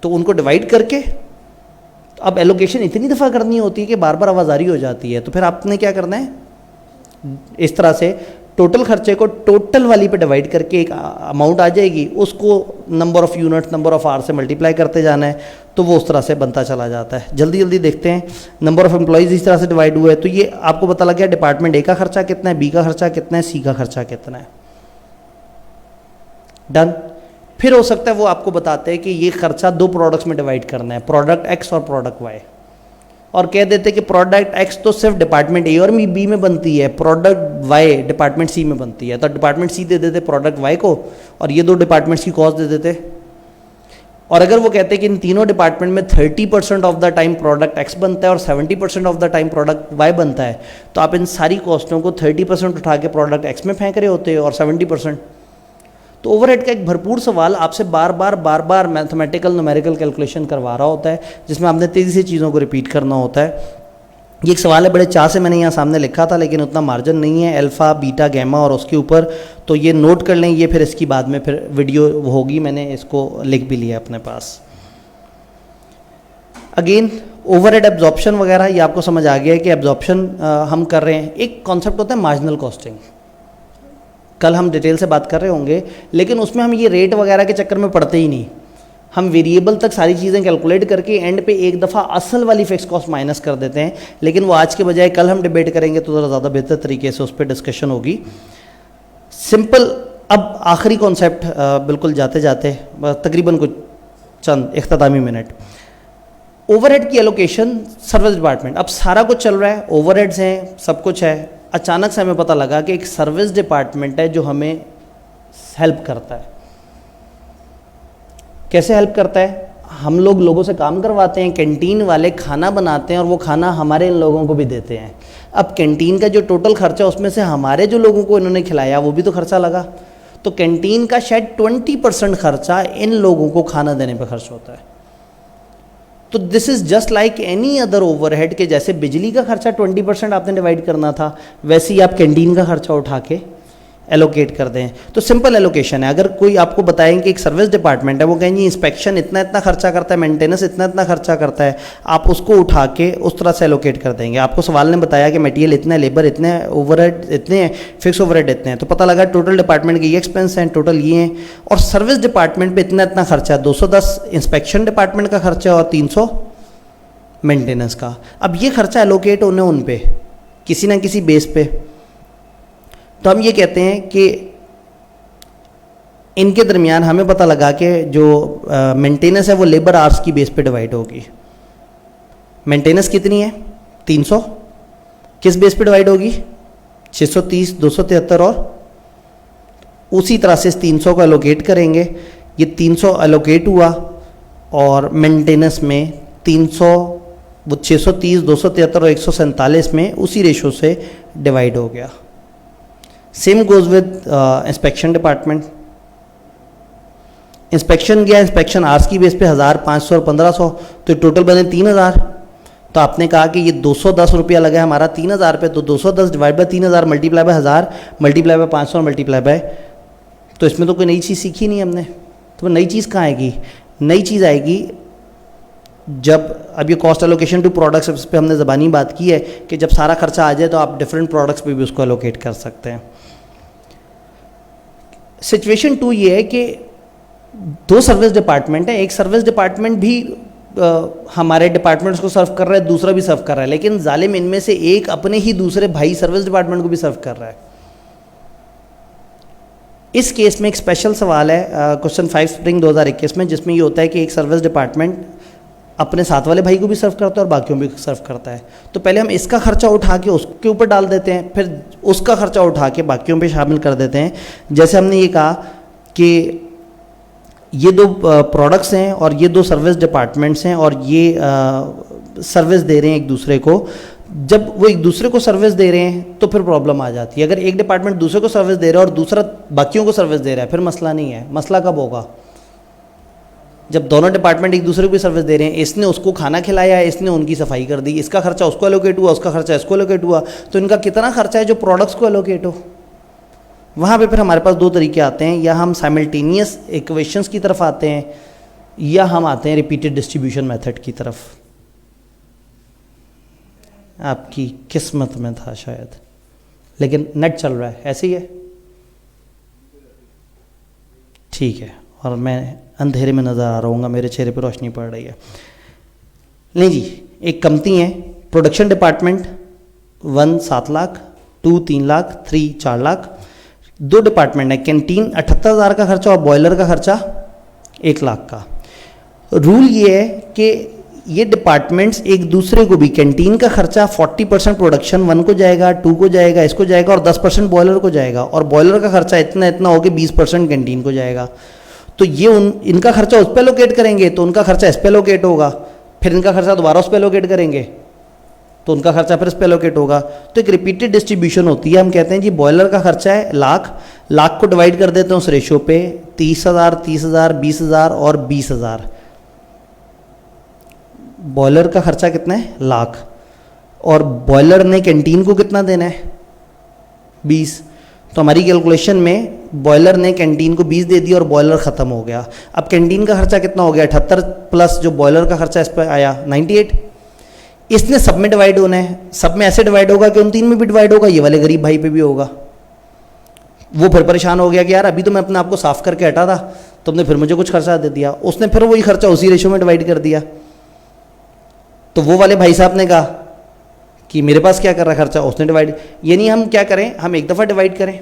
S1: तो उनको डिवाइड करके अब एलोकेशन इतनी दफ़ा करनी होती है कि बार बार आवाज़ारी हो जाती है। तो फिर आपने क्या करना है, इस तरह से टोटल खर्चे को टोटल वाली पे डिवाइड करके एक अमाउंट आ जाएगी, उसको number of units, number of hour से मल्टीप्लाई करते जाना है, तो वो उस तरह से बनता चला जाता है। जल्दी जल्दी देखते हैं, नंबर ऑफ़ एम्प्लॉयज़ इस तरह से डिवाइड हुए, तो ये आपको पता लग गया डिपार्टमेंट ए का खर्चा कितना है, बी का खर्चा कितना है, सी का खर्चा कितना है। डन। फिर हो सकता है वो आपको बताते हैं कि ये खर्चा 2 प्रोडक्ट्स में डिवाइड करना है, प्रोडक्ट एक्स और प्रोडक्ट वाई, और कह देते हैं कि प्रोडक्ट एक्स तो सिर्फ डिपार्टमेंट ए और बी में बनती है, प्रोडक्ट वाई डिपार्टमेंट सी में बनती है। तो डिपार्टमेंट सी दे देते प्रोडक्ट वाई को और ये 2 डिपार्टमेंट्स की कॉस्ट दे देते। और अगर वो कहते हैं कि इन तीनों डिपार्टमेंट में 30% of the time product X बनता है और 70% of the time product Y बनता है, तो आप इन सारी कॉस्टों को 30% उठा के प्रोडक्ट एक्स में फेंक रहे होते हैं और 70%। तो ओवरहेड का एक भरपूर सवाल आपसे बार बार मैथमेटिकल न्यूमेरिकल कैलकुलेशन करवा रहा होता है, जिसमें आपने तेज़ी से चीज़ों को रिपीट करना होता है। ये एक सवाल है, बड़े चाह से मैंने यहाँ सामने लिखा था, लेकिन उतना मार्जिन नहीं है, अल्फ़ा बीटा गैमा और उसके ऊपर, तो ये नोट कर लें, ये फिर इसकी बाद में फिर वीडियो होगी, मैंने इसको लिख भी लिया अपने पास। अगेन ओवरहेड एब्जॉर्प्शन वगैरह ये आपको समझ आ गया है कि एब्जॉर्प्शन हम कर रहे हैं। एक कॉन्सेप्ट होता है मार्जिनल कॉस्टिंग, कल हम डिटेल से बात कर रहे होंगे, लेकिन उसमें हम ये रेट वगैरह के चक्कर में पड़ते ही नहीं, हम वेरिएबल तक सारी चीज़ें कैलकुलेट करके एंड पे एक दफ़ा असल वाली फिक्स कॉस्ट माइनस कर देते हैं। लेकिन वो आज के बजाय कल हम डिबेट करेंगे तो ज़रा ज़्यादा बेहतर तरीके से उस पर डिस्कशन होगी। सिंपल, अब आखिरी कॉन्सेप्ट बिल्कुल जाते जाते तकरीबन कुछ चंद इख्तितामी मिनट, ओवरहेड की एलोकेशन सर्विस डिपार्टमेंट। अब सारा कुछ चल रहा है, ओवरहेड्स हैं, सब कुछ है, अचानक से हमें पता लगा कि एक सर्विस डिपार्टमेंट है जो हमें हेल्प करता है। कैसे हेल्प करता है? हम लोग लोगों से काम करवाते हैं, कैंटीन वाले खाना बनाते हैं और वो खाना हमारे लोगों को भी देते हैं। अब कैंटीन का जो टोटल खर्चा उसमें से हमारे जो लोगों को इन्होंने खिलाया वो भी तो खर्चा लगा, तो कैंटीन का शायद 20% खर्चा इन लोगों को खाना देने पर खर्च होता है। तो this is just like any other overhead के जैसे बिजली का खर्चा 20% आपने डिवाइड करना था, वैसे ही आप कैंटीन का खर्चा उठा के एलोकेट कर दें। तो सिंपल एलोकेशन है। अगर कोई आपको बताएं कि एक सर्विस डिपार्टमेंट है, वो कहेंगे इंस्पेक्शन इतना इतना खर्चा करता है, मेंटेनेंस इतना इतना खर्चा करता है, आप उसको उठा के उस तरह से एलोकेट कर देंगे। आपको सवाल ने बताया कि मटेरियल इतना है, लेबर इतने हैं, ओवरहेड इतने हैं, फिक्स ओवरहेड इतने हैं, तो पता लगा टोटल डिपार्टमेंट के ये एक्सपेंस हैं, टोटल ये हैं, और सर्विस डिपार्टमेंट पर इतना इतना खर्चा है, 210 इंस्पेक्शन डिपार्टमेंट का खर्चा और 300 मेंटेनेंस का। अब ये खर्चा एलोकेट होने उन पे किसी ना किसी बेस पे, तो हम ये कहते हैं कि इनके दरमियान हमें पता लगा कि जो मेंटेनेंस है वो लेबर आवर्स की बेस पे डिवाइड होगी। मेंटेनेंस कितनी है? 300। किस बेस पे डिवाइड होगी? 630, 273, और उसी तरह से इस 300 को एलोकेट करेंगे। ये 300 एलोकेट हुआ और मेंटेनेंस में 300, वो 630, 273 और 147 में उसी रेशो से डिवाइड हो गया। Same goes with inspection department. Inspection गया, इंस्पेक्शन आवर्स की बेस पे 1000, 500 और 1500, तो टोटल बने 3000। तो आपने कहा कि ये 210 रुपया लगा है हमारा 3000 पे, तो 210 divide by 3000 multiply by 1000 multiply by 500 multiply by, तो इसमें तो कोई नई चीज़ सीखी नहीं हमने। तो नई चीज़ कहाँ आएगी? नई चीज़ आएगी जब, अब ये कॉस्ट एलोकेशन टू प्रोडक्ट्स, इस पर हमने ज़बानी बात की है कि जब सारा खर्चा आ जाए तो आप डिफरेंट प्रोडक्ट्स पे भी उसको एलोकेट कर सकते हैं। सिचुएशन 2 ये है कि दो सर्विस डिपार्टमेंट है, एक सर्विस डिपार्टमेंट भी हमारे डिपार्टमेंट्स को सर्व कर रहा है, दूसरा भी सर्व कर रहा है, लेकिन जालिम इनमें से एक अपने ही दूसरे भाई सर्विस डिपार्टमेंट को भी सर्व कर रहा है। इस केस में एक स्पेशल सवाल है क्वेश्चन 5 स्प्रिंग 2021 में, जिसमें ये होता है कि एक सर्विस डिपार्टमेंट अपने साथ वाले भाई को भी सर्व करता है और बाकियों भी सर्व करता है। तो पहले हम इसका खर्चा उठा के उसके ऊपर डाल देते हैं, फिर उसका खर्चा उठा के बाकियों पे शामिल कर देते हैं। जैसे हमने ये कहा कि ये दो प्रोडक्ट्स हैं और ये दो सर्विस डिपार्टमेंट्स हैं और ये सर्विस दे रहे हैं एक दूसरे को। जब वो एक दूसरे को सर्विस दे रहे हैं तो फिर प्रॉब्लम आ जाती है। अगर एक डिपार्टमेंट दूसरे को सर्विस दे रहा है और दूसरा बाकियों को सर्विस दे रहा है, फिर मसला नहीं है। मसला कब होगा? जब दोनों डिपार्टमेंट एक दूसरे को भी सर्विस दे रहे हैं, इसने उसको खाना खिलाया, इसने उनकी सफाई कर दी, इसका खर्चा उसको एलोकेट हुआ, उसका खर्चा इसको एलोकेट हुआ, तो इनका कितना खर्चा है जो प्रोडक्ट्स को एलोकेट हो। वहाँ पे फिर हमारे पास दो तरीके आते हैं, या हम साइमल्टेनियस इक्वेशंस की तरफ आते हैं या हम आते हैं रिपीटेड डिस्ट्रीब्यूशन मेथड की तरफ। आपकी किस्मत में था शायद, लेकिन नेट चल रहा है, ऐसे ही है, ठीक है। और मैं अंधेरे में नज़र आ रहा हूँ, मेरे चेहरे पर रोशनी पड़ रही है। नहीं जी, एक कंपनी है, प्रोडक्शन डिपार्टमेंट 1 7 लाख, 2 3 लाख, 3 4 लाख। दो डिपार्टमेंट है, कैंटीन 78,000 का खर्चा और बॉयलर का खर्चा 1 लाख का। रूल ये है कि ये डिपार्टमेंट्स एक दूसरे को भी, कैंटीन का खर्चा 40% प्रोडक्शन 1 को जाएगा, 2 को जाएगा, इसको जाएगा और 10% बॉयलर को जाएगा, और बॉयलर का खर्चा इतना इतना हो के 20% कैंटीन को जाएगा। तो ये इनका खर्चा उस पर एलोकेट करेंगे तो उनका खर्चा इस पर एलोकेट होगा, फिर इनका खर्चा दोबारा उस पर एलोकेट करेंगे तो उनका खर्चा फिर इस पर एलोकेट होगा। तो एक रिपीटेड डिस्ट्रीब्यूशन होती है। हम कहते हैं जी बॉयलर का खर्चा है लाख को डिवाइड कर देते हैं उस रेशियो पे 30,000 30,000 20,000 और 20,000। बॉयलर का खर्चा कितना है? लाख। और बॉयलर ने कैंटीन को कितना देना है? 20। तो हमारी कैलकुलेशन में बॉयलर ने कैंटीन को 20 दे दिया और बॉयलर ख़त्म हो गया। अब कैंटीन का खर्चा कितना हो गया? 78 प्लस जो बॉयलर का खर्चा इस पर आया 98। इसने सब में डिवाइड होना है, सब में ऐसे डिवाइड होगा कि उन 3 में भी डिवाइड होगा, ये वाले गरीब भाई पे भी होगा। वो फिर परेशान हो गया कि यार अभी तो मैं अपने आप को साफ करके हटा था, तुमने फिर मुझे कुछ खर्चा दे दिया। उसने फिर वही खर्चा उसी रेशो में डिवाइड कर दिया। तो वो वाले भाई साहब ने कहा कि मेरे पास क्या कर रहा है खर्चा, उसने डिवाइड। ये नहीं हम क्या करें, हम एक दफ़ा डिवाइड करें,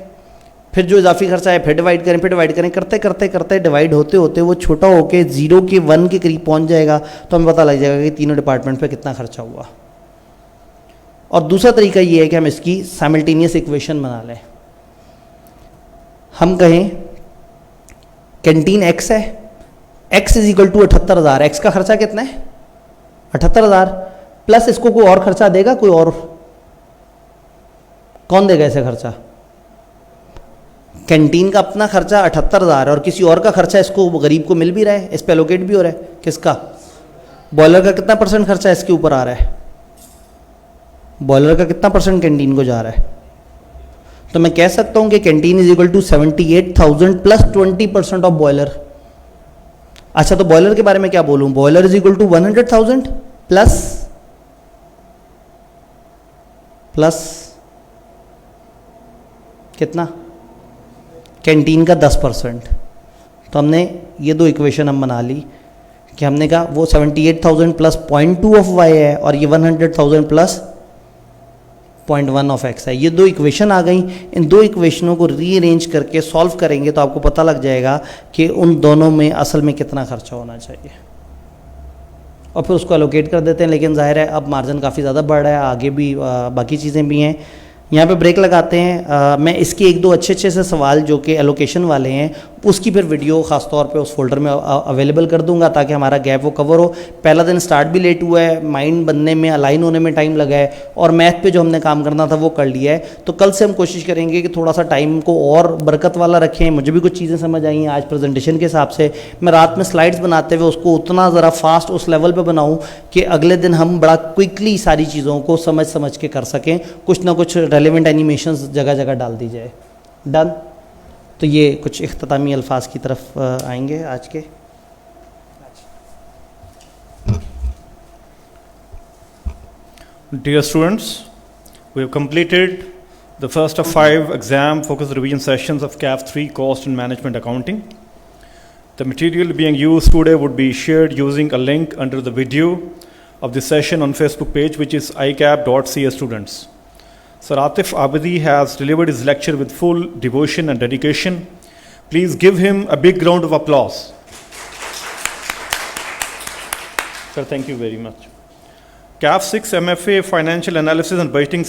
S1: फिर जो इजाफी खर्चा है फिर डिवाइड करें, फिर डिवाइड करें, करते करते करते डिवाइड होते होते वो छोटा होके 0 के 1 के करीब पहुंच जाएगा। तो हमें पता लग जाएगा कि तीनों डिपार्टमेंट पे कितना खर्चा हुआ। और दूसरा तरीका ये है कि हम इसकी साइमल्टेनियस इक्वेशन बना लें। हम कहें कैंटीन एक्स है, X is equal to 78,000। X का खर्चा कितना है? 78,000 प्लस इसको कोई और खर्चा देगा, कोई और कौन देगा ऐसे खर्चा? कैंटीन का अपना खर्चा 78,000 है और किसी और का खर्चा इसको गरीब को मिल भी रहा है, इस पे एलोकेट भी हो रहा है। किसका? बॉयलर का कितना % खर्चा इसके ऊपर आ रहा है? बॉयलर का कितना % कैंटीन को जा रहा है? तो मैं कह सकता हूं कि canteen is equal to 78,000 plus 20% of boiler. अच्छा, तो बॉयलर के बारे में क्या बोलूं? Boiler is equal to 100,000 plus कितना? कैंटीन का 10%। तो हमने ये दो इक्वेशन हम बना ली कि हमने कहा वो 78,000 प्लस 0.2 ऑफ वाई है और ये 100,000 प्लस 0.1 ऑफ एक्स है। ये दो इक्वेशन आ गई। इन दो इक्वेशनों को रीअरेंज करके सॉल्व करेंगे तो आपको पता लग जाएगा कि उन दोनों में असल में कितना खर्चा होना चाहिए, और फिर उसको एलोकेट कर देते हैं। लेकिन जाहिर है अब मार्जिन काफ़ी ज़्यादा बढ़ रहा है, आगे भी बाकी चीज़ें भी हैं। यहाँ पे ब्रेक लगाते हैं। मैं इसके एक दो अच्छे से सवाल जो कि एलोकेशन वाले हैं उसकी फिर वीडियो ख़ास तौर पे उस फोल्डर में अवेलेबल कर दूंगा ताकि हमारा गैप वो कवर हो। पहला दिन स्टार्ट भी लेट हुआ है, माइंड बनने में, अलाइन होने में टाइम लगा है, और मैथ पे जो हमने काम करना था वो कर लिया है। तो कल से हम कोशिश करेंगे कि थोड़ा सा टाइम को और बरकत वाला रखें। मुझे भी कुछ चीज़ें समझ आई हैं आज प्रेजेंटेशन के हिसाब से। मैं रात में स्लाइड्स बनाते हुए उसको उतना ज़रा फास्ट उस लेवल पर बनाऊँ कि अगले दिन हम बड़ा क्विकली सारी चीज़ों को समझ के कर सकें। कुछ ना कुछ रेलिवेंट एनिमेशंस जगह जगह डाल दी जाए। डन। तो ये कुछ इख्तितामी अल्फाज की तरफ आएंगे आज के।
S2: Dear students, we have completed the first of 5 exam focused revision sessions of CAF 3 Cost and Management Accounting. The material being used today would be shared using a link under the video of the session on Facebook page, which is icap.ca students. Sir Atif Abadi has delivered his lecture with full devotion and dedication. Please give him a big round of applause. Sir, thank you very much. CAF 6 MFA Financial Analysis and Budgeting